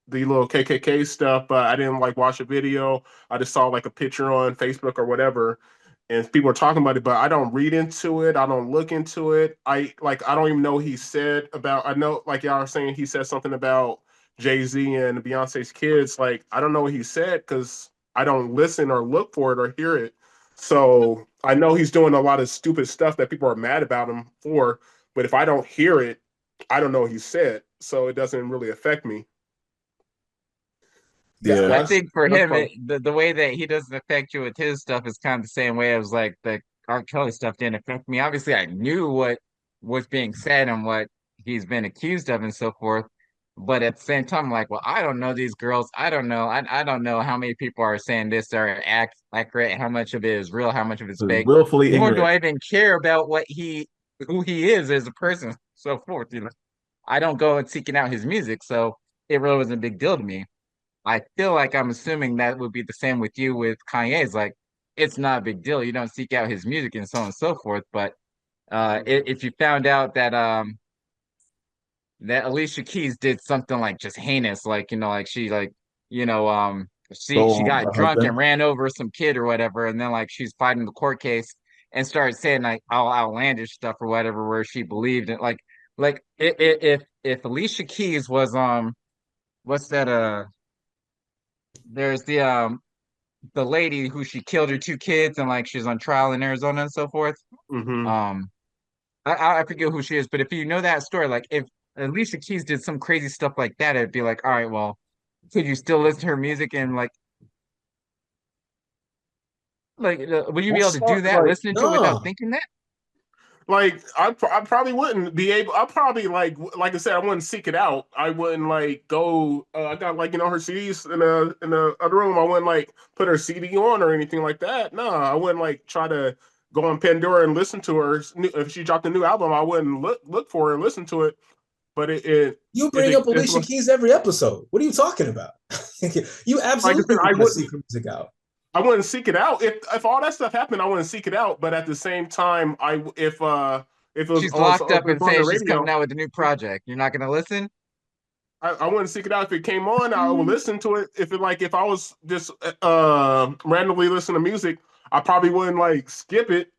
little KKK stuff, but I didn't like watch a video. I just saw like a picture on Facebook or whatever, and people are talking about it, but I don't read into it. I don't look into it. I don't even know he said about. I know like y'all are saying he said something about Jay-Z and Beyonce's kids, like I don't know what he said because I don't listen or look for it or hear it. So I know he's doing a lot of stupid stuff that people are mad about him for, but if I don't hear it, I don't know what he said. So it doesn't really affect me.
Yeah,
Yeah.
I think for
That's
him,
fun.
the way that he doesn't affect you with his stuff is kind of the same way as like the R. Kelly stuff didn't affect me. Obviously, I knew what was being said and what he's been accused of and so forth. But at the same time, I'm like, well, I don't know these girls. I don't know. I don't know how many people are saying this are accurate, how much of it is real, how much of it's fake.
Willfully
Nor do
ignorant.
I even care about who he is as a person, so forth. I don't go and seeking out his music, so it really wasn't a big deal to me. I feel like I'm assuming that would be the same with you with Kanye's. Like, it's not a big deal. You don't seek out his music and so on and so forth. But if you found out that Alicia Keys did something like just heinous, like like she you know um she
Stole on
got
her
drunk and
husband.
ran over some kid or whatever, and then like she's fighting the court case and started saying like all outlandish stuff or whatever, where she believed it. Like if Alicia Keys was what's that there's the lady who she killed her two kids and like she's on trial in Arizona and so forth.
Mm-hmm.
Um, I forget who she is, but if you know that story, like if Alicia Keys did some crazy stuff like that, it'd be like, all right, well, could you still listen to her music and would you be able
What's
to do
up?
that,
Like,
listening to it without
no.
thinking that?
like I probably wouldn't be able. I probably like I said, I wouldn't seek it out. I wouldn't like go. I got like her CDs in the other room. I wouldn't like put her CD on or anything like that. No, I wouldn't like try to go on Pandora and listen to her. If she dropped a new album, I wouldn't look for her and listen to it. But
You
if
bring
it
up Alicia Keys every episode. What are you talking about? You
like I
absolutely
said, I
want to
wouldn't.
seek her music out.
I wouldn't seek it out. If all that stuff happened, I wouldn't seek it out. But at the same time, if it was
She's locked
if
up
it was
and
on the
saying she's
radio,
coming out with a new project. You're not gonna listen?
I wouldn't seek it out. If it came on, I would listen to it. If I was just randomly listening to music, I probably wouldn't like skip it,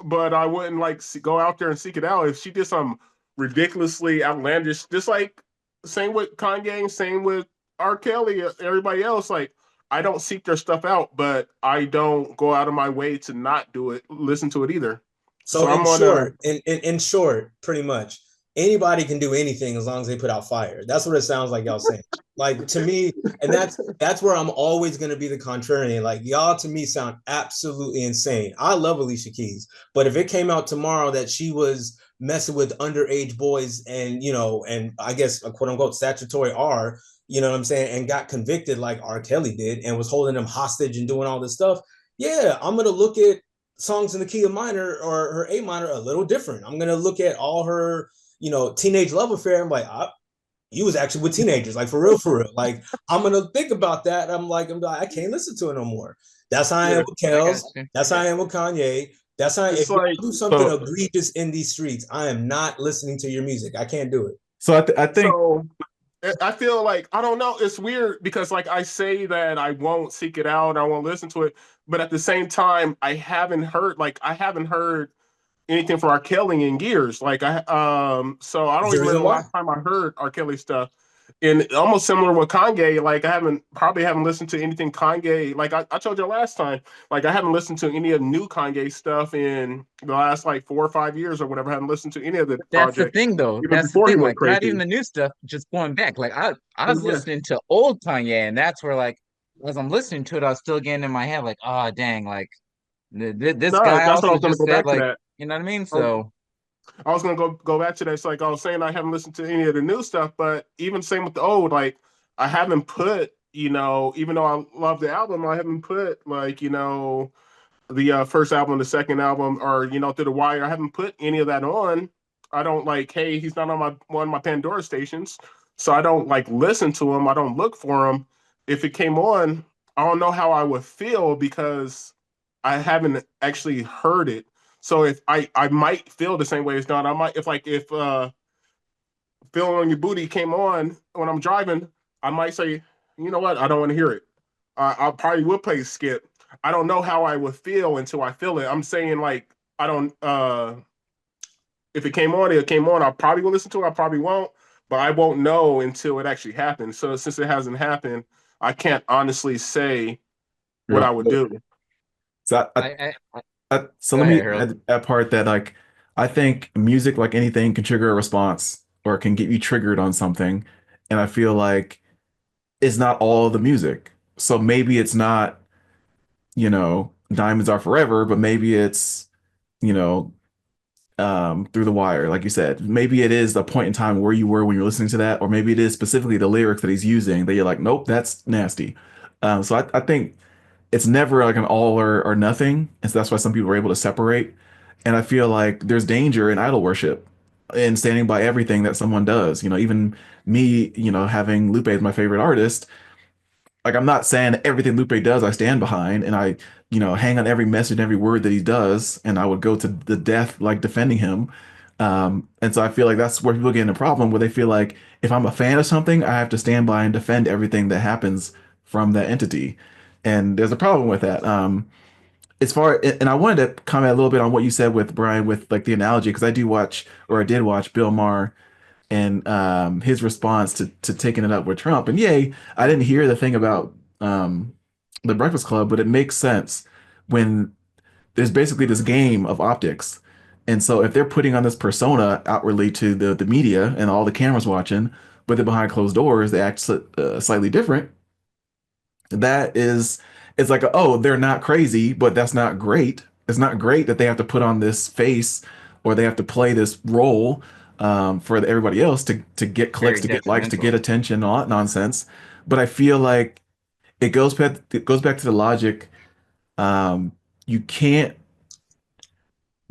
but I wouldn't like go out there and seek it out. If she did some ridiculously outlandish, just like same with Kanye, same with R. Kelly, everybody else, like I don't seek their stuff out, but I don't go out of my way to not do it, listen to it either.
So
So I'm on a
in short, pretty much anybody can do anything as long as they put out fire. That's what it sounds like y'all saying. Like to me, and that's where I'm always gonna be the contrarian. Like y'all to me sound absolutely insane. I love Alicia Keys, but if it came out tomorrow that she was messing with underage boys and and I guess a quote unquote statutory R, you know what I'm saying, and got convicted like R. Kelly did and was holding them hostage and doing all this stuff, yeah, I'm gonna look at songs in the key of minor or her A minor a little different. I'm gonna look at all her, teenage love affair. I'm like, you was actually with teenagers, like for real, for real. Like I'm gonna think about that. I'm like, I can't listen to it no more. That's how I am
yeah.
with
I got
Kels.
you.
That's how I am with Kanye. That's how
It's
if y'all
like
do something
So
egregious in these streets, I am not listening to your music. I can't do it.
so I think
so. I feel like I don't know. It's weird because like I say that I won't seek it out, I won't listen to it, but at the same time, I haven't heard anything from R. Kelly in years. So I
Is
don't
the
even remember
reason
the
why?
last time I heard R. Kelly stuff. And almost similar with Kanye, like probably haven't listened to anything Kanye. Like I told you last time, like I haven't listened to any of the new Kanye stuff in the last like 4 or 5 years or whatever. I haven't listened to any of the
That's the
projects
thing, though.
even
That's the
before he
thing.
went
Like, not even
crazy.
the new stuff, just going back. Like, I was
Yeah,
listening to old Kanye, and that's where, like, as I'm listening to it, I was still getting in my head, like, oh, dang, like, this
no,
guy
that's what I
also
was going to
just
go
said,
back to
like,
that.
you know what I mean?
I was,
So,
I was going to go back to that. It's like I was saying, I haven't listened to any of the new stuff, but even same with the old, like I haven't put, even though I love the album, I haven't put like, the first album, the second album, or Through the Wire. I haven't put any of that on. I don't like. Hey, he's not on my one of my Pandora stations, so I don't like listen to him. I don't look for him. If it came on, I don't know how I would feel because I haven't actually heard it. So if I might feel the same way as Don. I might if Feeling on Your Booty came on when I'm driving, I might say, you know what, I don't want to hear it. I probably would play skip. I don't know how I would feel until I feel it. I'm saying like I don't. If it came on, it came on. I probably will listen to it. I probably won't. but I won't know until it actually happens. So since it hasn't happened, I can't honestly say what
Yeah.
I would do.
So so
Go
let
ahead,
me
Harold.
add that part that like I think music, like anything, can trigger a response or can get you triggered on something. And I feel like it's not all the music. So maybe it's not, Diamonds Are Forever, but maybe it's, you know, Through the Wire, like you said. Maybe it is the point in time where you were when you're listening to that, or maybe it is specifically the lyrics that he's using that you're like, nope, that's nasty. So I think it's never like an all or nothing. And so that's why some people are able to separate. And I feel like there's danger in idol worship and standing by everything that someone does. Even me, having Lupe as my favorite artist, like I'm not saying everything Lupe does I stand behind and I, hang on every message, every word that he does, and I would go to the death like defending him. And so I feel like that's where people get in a problem where they feel like if I'm a fan of something, I have to stand by and defend everything that happens from that entity. And there's a problem with that. As far and I wanted to comment a little bit on what you said with Brian with like the analogy because I do watch or I did watch Bill Maher and his response to taking it up with Trump. And yay, I didn't hear the thing about the Breakfast Club, but it makes sense when there's basically this game of optics. And so if they're putting on this persona outwardly to the media and all the cameras watching, but then behind closed doors, they act slightly different. That is, it's like, oh, they're not crazy, but that's not great. It's not great that they have to put on this face or they have to play this role for everybody else to get clicks,
Very
to get likes, to get
detrimental.
attention, all that nonsense. But I feel like it goes back to the logic. Um, you can't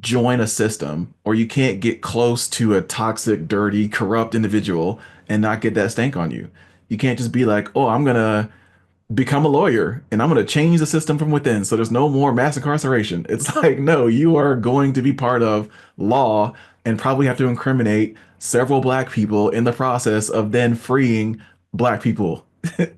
join a system or you can't get close to a toxic, dirty, corrupt individual and not get that stank on you. You can't just be like, oh, I'm gonna become a lawyer and I'm going to change the system from within so there's no more mass incarceration. It's like, no, you are going to be part of law and probably have to incriminate several black people in the process of then freeing black people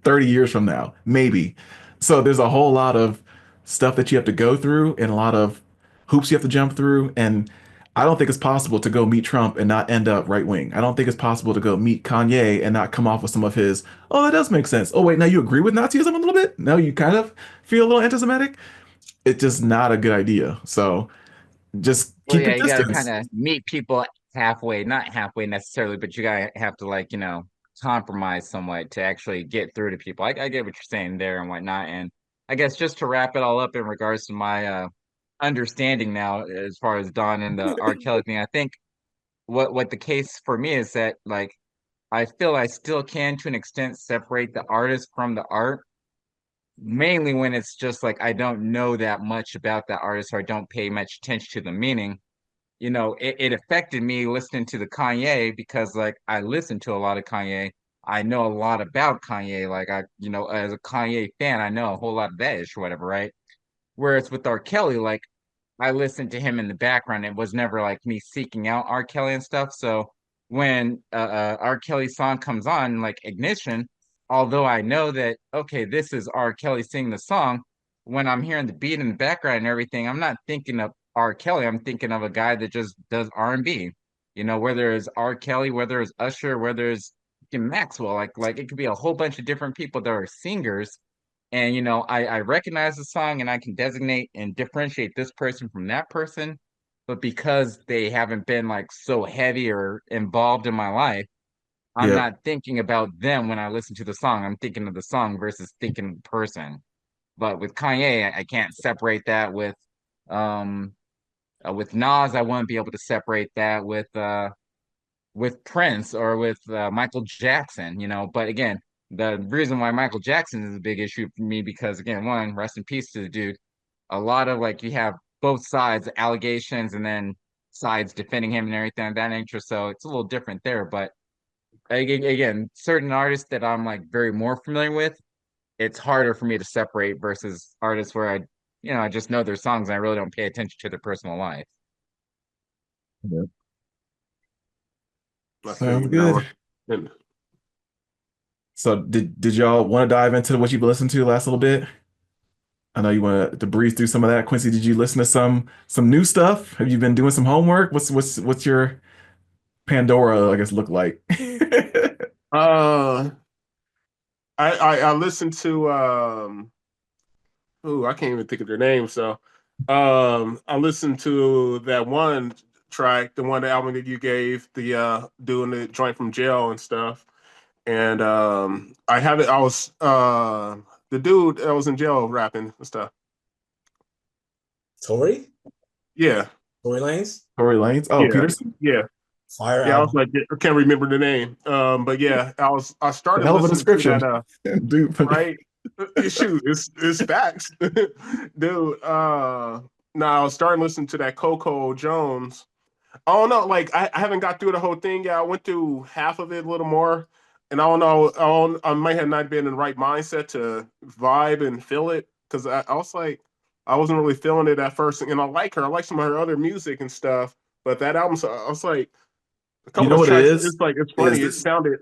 30 years from now, maybe. So there's a whole lot of stuff that you have to go through and a lot of hoops you have to jump through. And I don't think it's possible to go meet Trump and not end up right wing. I don't think it's possible to go meet Kanye and not come off with some of his, oh, that does make sense. Oh, wait, now you agree with Nazism a little bit? Now you kind of feel a little anti-Semitic? It's just not a good idea. So just
Well,
keep
yeah,
your
you gotta kind
distance.
of meet people halfway, not halfway necessarily, but you gotta have to like, compromise somewhat to actually get through to people. I get what you're saying there and whatnot. And I guess just to wrap it all up in regards to my understanding now as far as Don and the R. Kelly thing, I think what the case for me is that like I feel I still can to an extent separate the artist from the art, mainly when it's just like I don't know that much about that artist or I don't pay much attention to the meaning. It affected me listening to the Kanye because like I listen to a lot of Kanye. I know a lot about Kanye. Like as a Kanye fan, I know a whole lot of that ish or whatever, right? Whereas with R. Kelly, like I listened to him in the background. It was never like me seeking out R. Kelly and stuff. So when R. Kelly's song comes on, like Ignition, although I know that okay, this is R. Kelly singing the song, when I'm hearing the beat in the background and everything, I'm not thinking of R. Kelly. I'm thinking of a guy that just does R&B. Whether it's R. Kelly, whether it's Usher, whether it's Maxwell, like it could be a whole bunch of different people that are singers and I recognize the song and I can designate and differentiate this person from that person, but because they haven't been like so heavy or involved in my life, I'm
Yep.
not thinking about them when I listen to the song. I'm thinking of the song versus thinking of the person. But with Kanye, I can't separate that with Nas. I wouldn't be able to separate that with Prince or with Michael Jackson, But again, the reason why Michael Jackson is a big issue for me because again, one, rest in peace to the dude. A lot of like you have both sides, allegations, and then sides defending him and everything of that nature. So it's a little different there. But again, certain artists that I'm like very more familiar with, it's harder for me to separate versus artists where I just know their songs and I really don't pay attention to their personal life.
Yep.
I feel
Sounds
you.
good.
No, and
So did y'all want to dive into what you've been listening to the last little bit? I know you want to breeze through some of that. Quincy, did you listen to some new stuff? Have you been doing some homework? What's your Pandora, I guess, look like?
Uh, I listened to I can't even think of their name. So, I listened to that one track, the one album that you gave, the doing the joint from jail and stuff. And I have it. I was the dude that was in jail rapping and stuff.
Tory?
Yeah,
Tory Lanez?
Tory Lanez? Oh,
yeah,
Peterson?
yeah,
Fire
yeah. I was
album.
like, I can't remember the name. But yeah, I started
Hell of a
listening to
description.
that.
Dude,
Right? Shoot, it's facts, dude. No, I was starting listening to that Coco Jones. I don't know, like I haven't got through the whole thing yet. I went through half of it, a little more, and I don't know. I might have not been in the right mindset to vibe and feel it because I was like, I wasn't really feeling it at first. And I like her. I like some of her other music and stuff, but that album, so I was like, a
you
couple
know
of
what it
tracks.
is?
It's like it's
Is
funny. It sounded,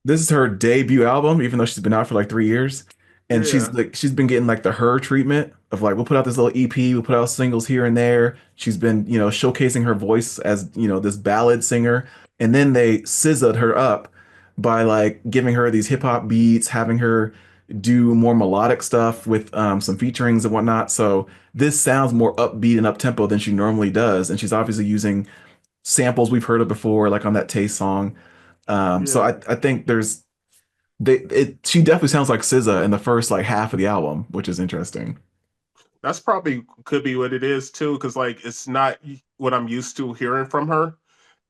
this is her debut album, even though she's been out for like 3 years. And
yeah,
she's been getting like the her treatment of like we'll put out this little EP, we'll put out singles here and there. She's been, showcasing her voice as, this ballad singer. And then they scissored her up by like giving her these hip hop beats, having her do more melodic stuff with some featurings and whatnot. So this sounds more upbeat and up tempo than she normally does. And she's obviously using samples we've heard of before, like on that Taste song. So
yeah.
I think she definitely sounds like SZA in the first like half of the album, which is interesting.
That's probably could be what it is too, because like it's not what I'm used to hearing from her.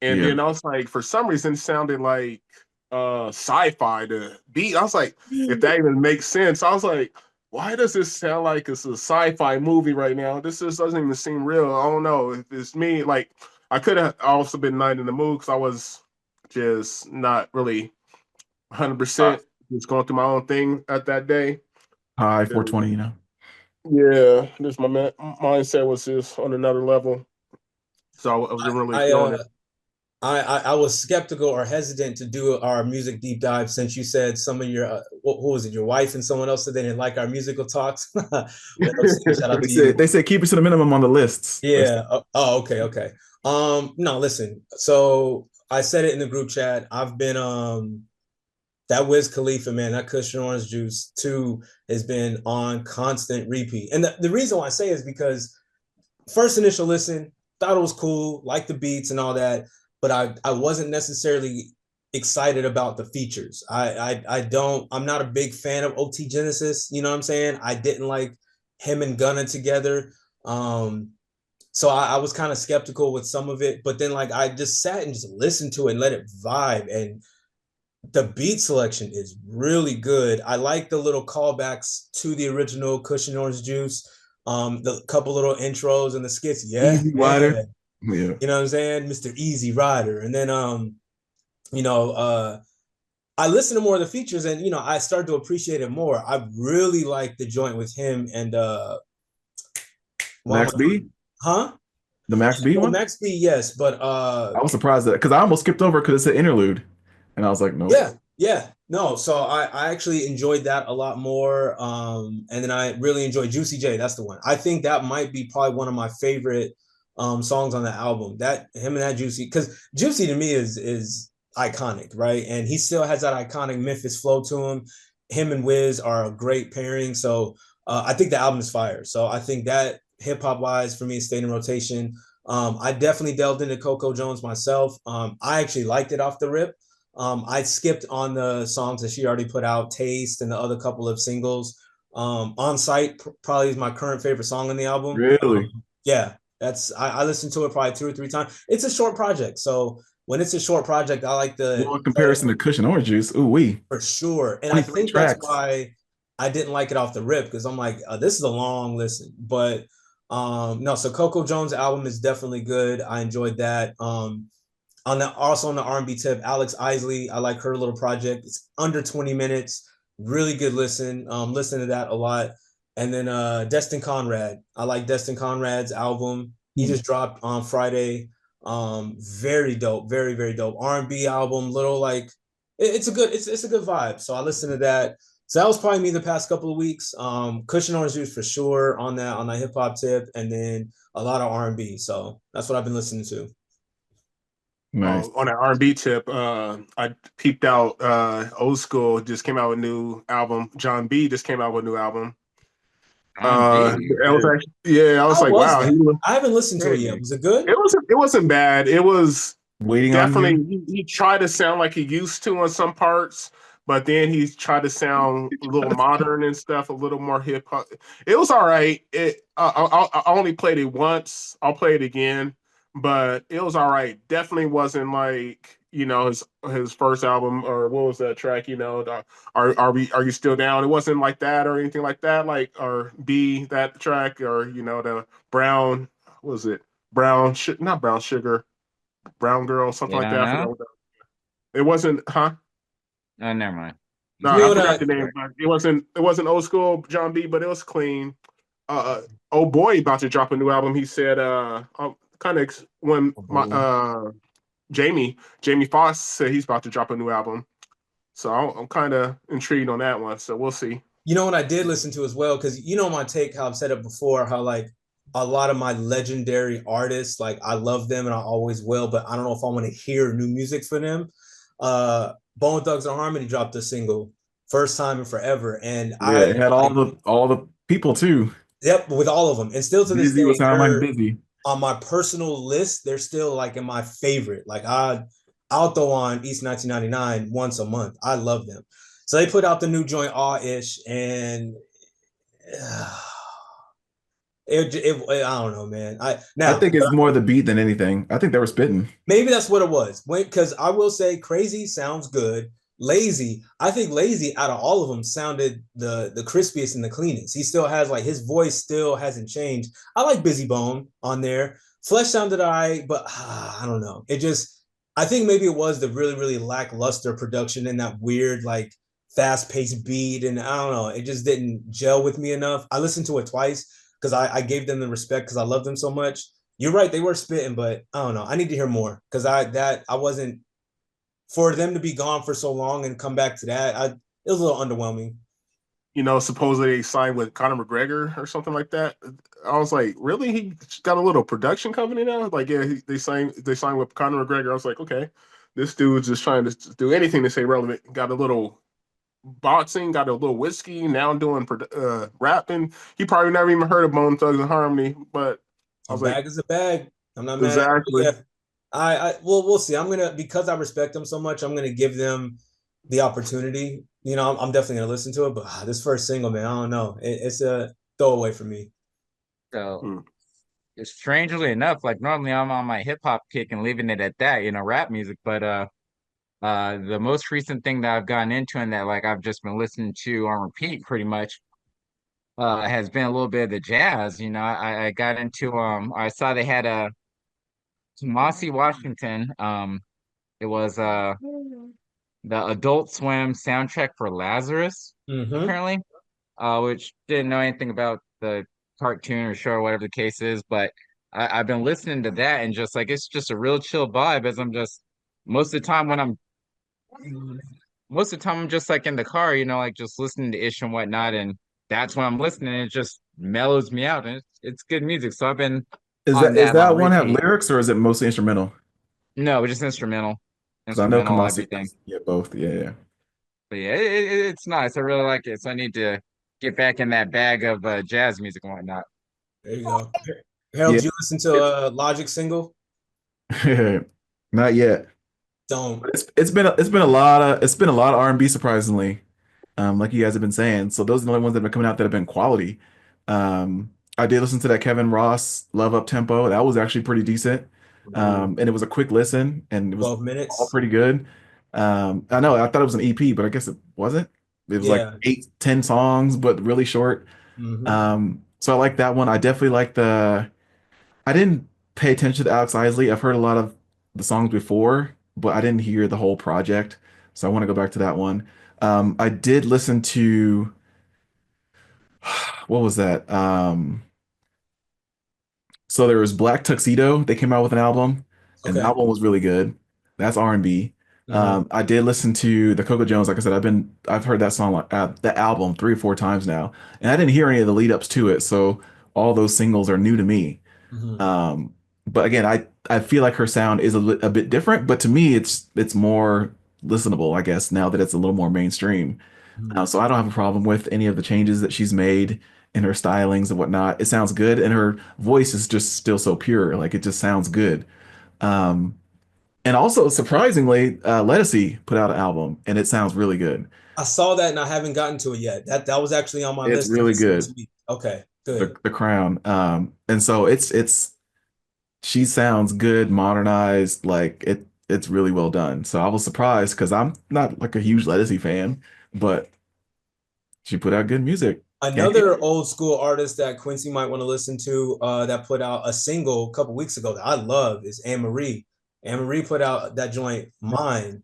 And
Yeah.
then I was like, for some reason, it sounded like sci-fi to beat. I was like, if that even makes sense. I was like, why does this sound like it's a sci-fi movie right now? This just doesn't even seem real. I don't know if it's me. Like, I could have also been not in the mood because I was just not really
Uh,
100% just going through my own thing at that day.
High 420.
Yeah, just my mindset was just on another level, so I wasn't really
I
feeling it.
I was skeptical or hesitant to do our music deep dive since you said some of your who was it, your wife and someone else said they didn't like our musical talks. Well, shout out
They
to you.
said keep it to the minimum on the lists.
Yeah. Okay. Okay. No, listen. So I said it in the group chat. I've been that Wiz Khalifa, man, that Cushion Orange Juice 2 has been on constant repeat. And the reason why I say is because first initial listen, thought it was cool, liked the beats and all that, but I wasn't necessarily excited about the features. I'm not a big fan of OT Genesis, you know what I'm saying? I didn't like him and Gunna together. So I was kind of skeptical with some of it, but then like I just sat and just listened to it and let it vibe. And the beat selection is really good. I like the little callbacks to the original Cushion Orange Juice. The couple little intros and the skits. Yeah,
Easy
yeah.
Rider. Yeah.
You know what I'm saying? Mr. Easy Rider. And then you know, I listened to more of the features and I started to appreciate it more. I really like the joint with him and
Max B?
huh?
The Max B
Well,
one?
Max B, yes, but
I was surprised that because I almost skipped over because it's an interlude. And I was like, nope.
yeah. No, so I actually enjoyed that a lot more. And then I really enjoyed Juicy J. That's the one. I think that might be probably one of my favorite songs on the album. That him and that Juicy, because Juicy to me is iconic, right? And he still has that iconic Memphis flow to him. Him and Wiz are a great pairing. So I think the album is fire. So I think that hip hop wise for me stayed in rotation. I definitely delved into Coco Jones myself. I actually liked it off the rip. I skipped on the songs that she already put out, Taste and the other couple of singles. On Site probably is my current favorite song on the album.
Really?
Yeah, I listened to it probably 2 or 3 times. It's a short project, so when it's a short project, I like
Well,
to
in comparison to Cushion Orange Juice, ooh wee.
for sure. And I
23
think that's
tracks.
why I didn't like it off the rip because I'm like, this is a long listen. But no, so Coco Jones album is definitely good. I enjoyed that. Also on the R&B tip, Alex Isley, I like her little project. It's under 20 minutes, really good listen. Listen to that a lot. And then Destin Conrad, I like Destin Conrad's album. He just dropped on Friday. Very dope, very very dope R&B album. Little like it's a good it's a good vibe. So I listened to that. So that was probably me the past couple of weeks. Cushion Orange Juice for sure on that hip hop tip, and then a lot of R&B. So that's what I've been listening to.
Nice.
On an R&B tip, I peeped out Old School just came out with a new album. John B just came out with a new album.
On B.
That was actually, yeah, I was
How
like,
was
wow,
that? I haven't listened to it yet. Was it good?
it wasn't bad. It was
Waiting on
definitely
you.
he tried to sound like he used to on some parts, but then he tried to sound a little modern and stuff, a little more hip hop. It was all right. I only played it once. I'll play it again, but it was all right. Definitely wasn't like his first album or what was that track? Are you still down? It wasn't like that or anything like that. Like or B that track or the brown. What was it? Not brown sugar. Brown Girl, something
You
like
don't
that. I
know?
forgot what that. It wasn't, huh?
Oh, never mind.
No,
You know
I
what?
forgot the name. But it wasn't old school John B, but it was clean. Oh boy, about to drop a new album. He said, kind of when my Jamie Foxx said he's about to drop a new album. So I'm kind of intrigued on that one. So we'll see.
You know what I did listen to as well, because you know my take, how I've said it before, how like a lot of my legendary artists, like I love them and I always will, but I don't know if I want to hear new music for them. Bone Thugs and Harmony dropped a single, first time in forever, and
Yeah,
I
it had
like,
all the people too.
yep, with all of them, and still to this
Busy was
day,
sound like
they're
busy.
on my personal list. They're still like in my favorite. Like I'll throw on East 1999 once a month. I love them. So they put out the new joint Awe-ish, and I don't know, man.
I
Now
think it's more the beat than anything. I think they were spitting.
maybe that's what it was. Because I will say, Crazy sounds good. Lazy, I think Lazy out of all of them sounded the crispiest and the cleanest. He still has like his voice still hasn't changed. I like Busy Bone on there. Flesh sounded all right, but I don't know. It just I think maybe it was the really really lackluster production and that weird like fast paced beat, and I don't know. It just didn't gel with me enough. I listened to it twice because I gave them the respect because I love them so much. You're right, they were spitting, but I don't know. I need to hear more because I wasn't, for them to be gone for so long and come back to that. It was a little underwhelming.
Supposedly they signed with Conor McGregor or something like that. I was like, really? He got a little production company now? Like, yeah, they signed with Conor McGregor. I was like, okay, this dude's just trying to do anything to stay relevant. Got a little boxing, got a little whiskey, now doing rapping. He probably never even heard of Bone Thugs and Harmony, but I
A
was like,
bag is a bag. I'm not mad.
exactly.
Yeah, we'll see. I'm gonna, because I respect them so much, I'm gonna give them the opportunity. I'm definitely gonna listen to it. But this first single, man, I don't know. It's a throwaway for me.
So
Hmm.
strangely enough, like normally I'm on my hip hop kick and leaving it at that, rap music. But the most recent thing that I've gotten into and that like I've just been listening to on repeat pretty much has been a little bit of the jazz. I got into I saw they had a Tomasi Washington. It was the Adult Swim soundtrack for Lazarus,
Mm-hmm.
apparently. Which didn't know anything about the cartoon or show or whatever the case is, but I've been listening to that and just like it's just a real chill vibe as I'm just most of the time when I'm most of the time I'm just like in the car, like just listening to Ish and whatnot, and that's when I'm listening, and it just mellows me out and it's good music. So I've been
Is
on
that
that on
one have
repeat.
lyrics or is it mostly instrumental?
No, just instrumental,
Because I know
instrumental
Kamasi
everything.
has, yeah, both. Yeah, yeah.
But yeah, it's nice. I really like it. So I need to get back in that bag of jazz music and whatnot.
There you go. Harold,
Yeah.
did you listen to a Logic single?
Not yet.
Don't.
But it's been a lot of R&B surprisingly. Like you guys have been saying. So those are the only ones that have been coming out that have been quality. I did listen to that Kevin Ross Love Up Tempo. That was actually pretty decent. And it was a quick listen and it was
12
all
minutes.
pretty good. I know I thought it was an EP, but I guess it wasn't. It was like
Yeah.
8, 10 songs, but really short.
Mm-hmm.
So I like that one. I definitely like I didn't pay attention to Alex Isley. I've heard a lot of the songs before, but I didn't hear the whole project. So I want to go back to that one. I did listen to what was that? So there was Black Tuxedo. They came out with an album, and
Okay.
that one was really good. That's R&B.
Mm-hmm.
I did listen to the Coco Jones. Like I said, I've heard that song, like that album 3 or 4 times now, and I didn't hear any of the lead ups to it. So all those singles are new to me.
Mm-hmm.
Um, but again, I feel like her sound is a bit different, but to me, it's more listenable, I guess, now that it's a little more mainstream.
Mhm.
So I don't have a problem with any of the changes that she's made in her stylings and whatnot. It sounds good, and her voice is just still so pure. Like it just sounds good. Um, and also, surprisingly, Ledisi put out an album, and it sounds really good.
I saw that and I haven't gotten to it yet. That was actually on my
It's
list to
really
listen this
good.
week. Okay, good.
The Crown. And so it's she sounds good, modernized, like it's really well done. So I was surprised because I'm not like a huge Ledisi fan, but she put out good music. And
Another old school artist that Quincy might want to listen to that put out a single a couple weeks ago that I love is Anne Marie. Anne Marie put out that joint Mine,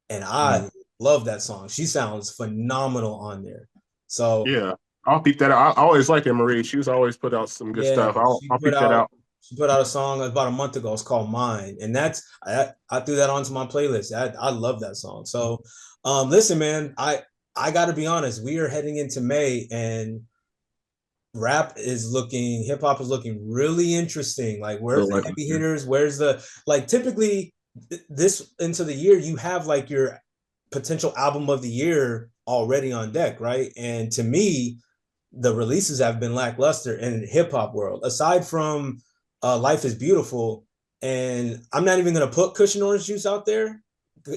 and I love that song. She sounds phenomenal on there. So
Yeah, I'll peep that out. I always liked Marie. She was always put out some good
yeah,
stuff. I'll peep that out.
she put out a song about a month ago. It's called Mine, and I threw that onto my playlist. I love that song. So, listen, man, I got to be honest. We are heading into May, and hip hop is looking really interesting. Like, where's
feel
the
like
heavy hitters? Where's the like? Typically, this into the year, you have like your potential album of the year already on deck, right? And to me, the releases have been lackluster in the hip hop world. Aside from Life is Beautiful, and I'm not even gonna put Cushion Orange Juice out there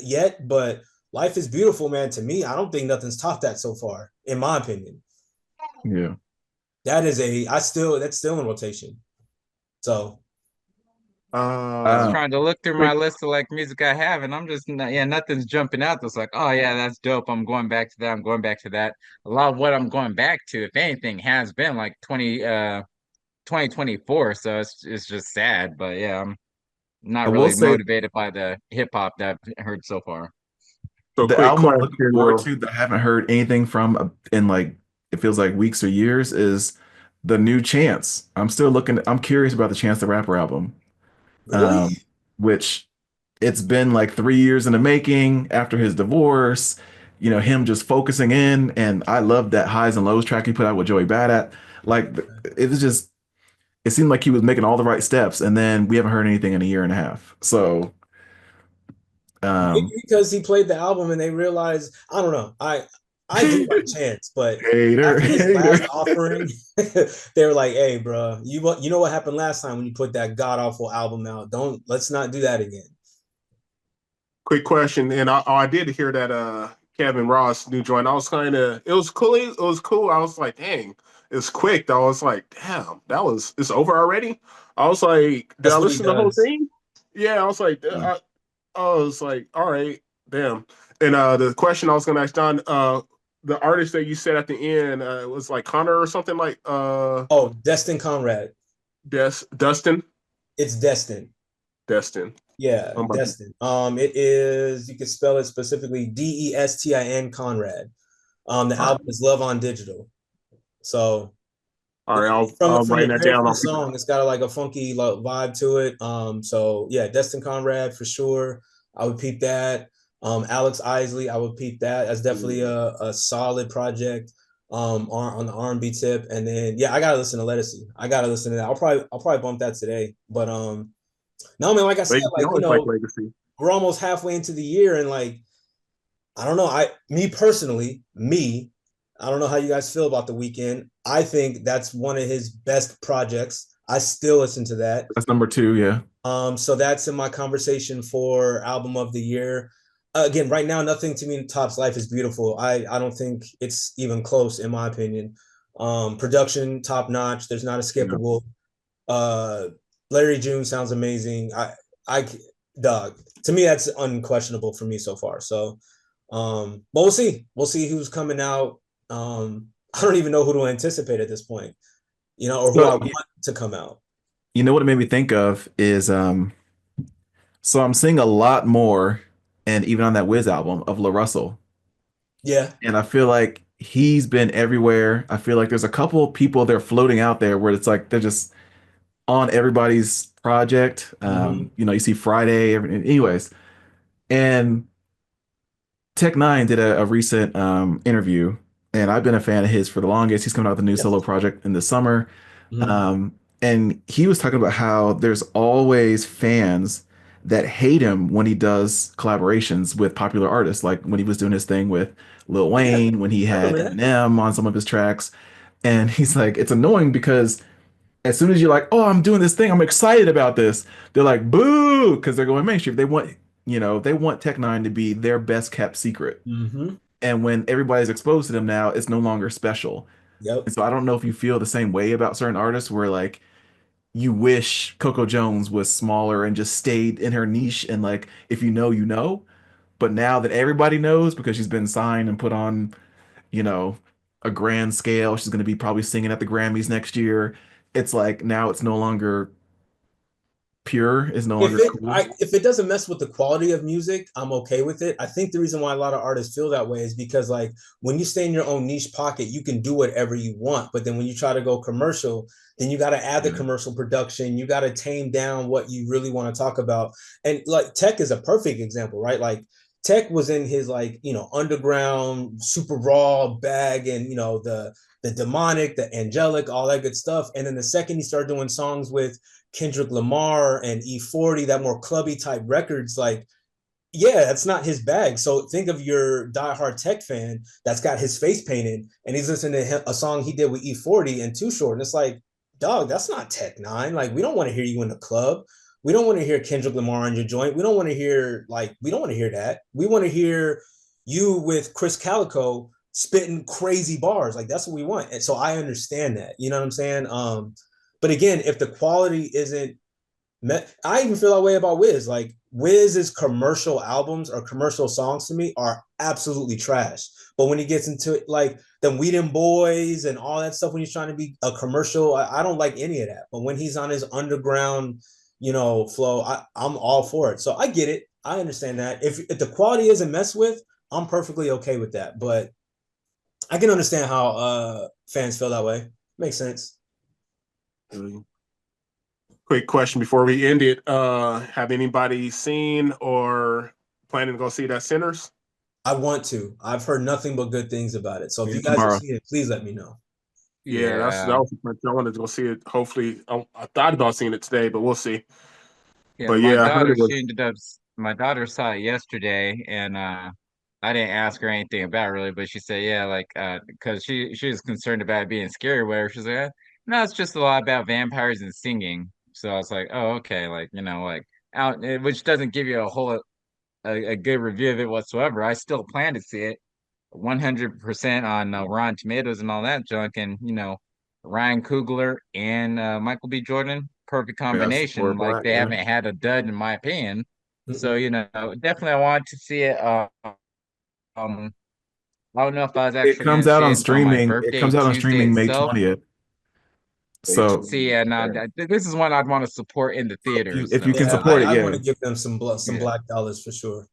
yet, but Life is Beautiful, man. To me, I don't think nothing's topped that so far, in my opinion.
yeah.
That is that's still in rotation. So
Just
Uh,
Uh,
trying to look through my
quick.
list of like music I have, and I'm just not, yeah, nothing's jumping out that's like, oh yeah, that's dope. I'm going back to that. I'm going back to that. A lot of what I'm going back to, if anything, has been like 2024. So it's just sad. But yeah, I'm
I
not
will
really
say
motivated by the hip hop that I've heard so far.
So
the
quick
album I'm looking
question.
forward to that I haven't heard anything from in like it feels like weeks or years is the new Chance. I'm curious about the Chance the Rapper album.
really,
Um, which it's been like 3 years in the making after his divorce, him just focusing in, and I love that highs and lows track he put out with Joey Badass. Like it was just it seemed like he was making all the right steps, and then we haven't heard anything in a year and a half. So
maybe
um
because he played the album and they realized I don't know. I do like Chance, but
hater,
after his
hater.
last offering, they were like, "Hey, bro, you know what happened last time when you put that god awful album out? Don't let's not do that again."
Quick question, and I did hear that Kevin Ross new joint. I was kind of it was cool. It was cool. I was like, dang, it's quick though. I was like, damn, it's over already. I was like, did
That's
I
what he
listen to the whole
does.
thing? Yeah, I was like, I was like, all right, damn. And the question I was gonna ask Don, the artist that you said at the end was like Connor or something like
Oh, Destin Conrad.
Dustin
It's Destin.
Destin.
Yeah,
I'm about to,
Destin. It is you can spell it specifically Destin Conrad. The
all right,
album is Love on Digital. So
all right, I'll
from
write
the
that
very
down.
first song, it's got like a funky vibe to it. So yeah, Destin Conrad for sure. I would peep that. Alex Isley, I would peep that. That's definitely a solid project. On the R&B tip, and then yeah, I gotta listen to Lettucey. I gotta listen to that. I'll probably bump that today. But no man, like I said,
Legacy, I
like
always like Legacy.
we're almost halfway into the year, and like I don't know. Me personally, I don't know how you guys feel about the weekend. I think that's one of his best projects. I still listen to that.
That's number two, yeah.
So that's in my conversation for album of the year. Again, right now, nothing to me tops Life is Beautiful. I don't think it's even close, in my opinion. Production top notch. There's not a
Yeah.
skippable. Uh, Larry June sounds amazing. I, dog. To me, that's unquestionable for me so far. So, but we'll see. We'll see who's coming out. I don't even know who to anticipate at this point, or who I
So
want to come out.
you know what it made me think of is so I'm seeing a lot more, and even on that Wiz album of La Russell.
Yeah.
And I feel like he's been everywhere. I feel like there's a couple people they're floating out there where it's like they're just on everybody's project.
Mm-hmm.
You see Friday, anyways. And Tech Nine did a recent interview, and I've been a fan of his for the longest. He's coming out with a new
Yes.
solo project in the summer.
Mm-hmm.
Um, And he was talking about how there's always fans that hate him when he does collaborations with popular artists, like when he was doing his thing with Lil
Yeah,
Wayne, when he
I
had
remember that.
Eminem on some of his tracks. And he's like, it's annoying because as soon as you're like, oh, I'm doing this thing, I'm excited about this, they're like, boo, because they're going mainstream. They want, they want Tech Nine to be their best kept secret.
Mm-hmm.
And when everybody's exposed to them now, it's no longer special.
Yep.
And so I don't know if you feel the same way about certain artists where like you wish Coco Jones was smaller and just stayed in her niche and like if you know, you know. But now that everybody knows because she's been signed and put on, you know, a grand scale, she's going to be probably singing at the Grammys next year. It's like now it's no longer pure, it's no longer cool.
If it doesn't mess with the quality of music, I'm okay with it. I think the reason why a lot of artists feel that way is because like when you stay in your own niche pocket, you can do whatever you want. But then when you try to go commercial, then you got to add the commercial production. You got to tame down what you really want to talk about. And like Tech is a perfect example, right? Like Tech was in his like, underground, super raw bag and the demonic, the angelic, all that good stuff. And then the second he started doing songs with Kendrick Lamar and E40, that more clubby type records, like, yeah, that's not his bag. So think of your diehard Tech fan that's got his face painted and he's listening to a song he did with E40 and Too Short. And it's like, dog, that's not Tech Nine. Like, we don't want to hear you in the club. We don't want to hear Kendrick Lamar on your joint. We don't want to hear, we don't want to hear that. We want to hear you with Chris Calico spitting crazy bars. Like, that's what we want. And so I understand that. You know what I'm saying? But again, if the quality isn't met, I even feel that way about Wiz. Like Wiz's commercial albums or commercial songs to me are absolutely trash. But when he gets into it, like the Weedon Boys and all that stuff, when he's trying to be a commercial, I don't like any of that. But when he's on his underground, flow, I'm all for it. So I get it. I understand that. If the quality isn't messed with, I'm perfectly okay with that. But I can understand how fans feel that way. Makes sense.
Quick question before we end it. Have anybody seen or planning to go see that Sinners?
I want to. I've heard nothing but good things about it. So if you guys
Tomorrow.
have seen it, please let me know.
Yeah, that was the question. I wanted to go see it. Hopefully, I thought about seeing it today, but we'll see.
Yeah,
But
my
yeah, I heard
daughter,
it was.
she ended up, my daughter saw it yesterday, and I didn't ask her anything about it really, but she said, yeah, like, because she was concerned about it being scary or whatever. She's like, no, it's just a lot about vampires and singing. So I was like, oh, okay, like, like out, which doesn't give you a good review of it whatsoever. I still plan to see it 100% on Rotten Tomatoes and all that junk, and Ryan Coogler and Michael B. Jordan, perfect
Yes, or
combination. Like
black,
they
yeah.
haven't had a dud in my opinion. So
Mm-mm.
definitely I wanted to see it. Um, I don't know if I was
It
actually going
comes
to
out
see
on
it on my
streaming. It
birthday
comes out on
Tuesday
streaming May
itself.
20th. So
See, and this is one I'd want to support in the theaters.
if you can
Yeah,
support it,
I
yeah.
want to give them some
Yeah.
black dollars for sure.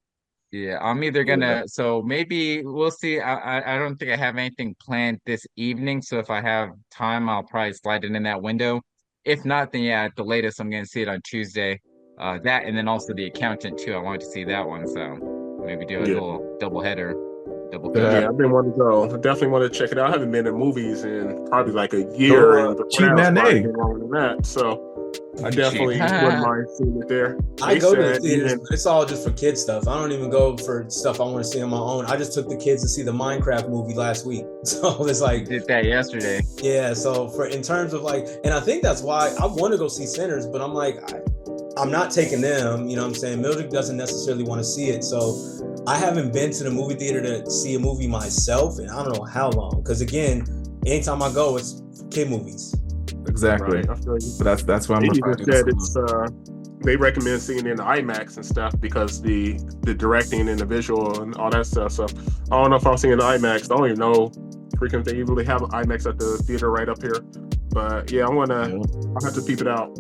Yeah, I'm either gonna, so maybe we'll see. I don't think I have anything planned this evening, so if I have time, I'll probably slide it in that window. If not, then yeah, at the latest, I'm gonna see it on Tuesday. That and then also The Accountant too. I wanted to see that one, so maybe do a
Yeah.
little double header, double
Yeah,
feature.
I've been wanting to go. I definitely want to check it out. I haven't been to movies in probably like a
Go
year, and before
cheap
that was probably
matinee.
been longer than that. So I
Cheap.
definitely wouldn't mind seeing it there.
I
They
go to the
said
theaters,
even
but it's all just for kid stuff. I don't even go for stuff I want to see on my own. I just took the kids to see the Minecraft movie last week. So it's like,
Did that yesterday.
yeah. So in terms of like, and I think that's why I want to go see Sinners, but I'm like, I'm not taking them. You know what I'm saying? Mildred doesn't necessarily want to see it. So I haven't been to the movie theater to see a movie myself, and I don't know how long. Because again, anytime I go, it's kid movies.
Exactly.
right, I feel you.
But that's why I'm
They
gonna
even
probably do
said
this.
they recommend seeing it in IMAX and stuff because the directing and the visual and all that stuff. So I don't know if I'll see it in IMAX. I don't even know freaking if they really have an IMAX at the theater right up here. But yeah, I'll have to peep it out.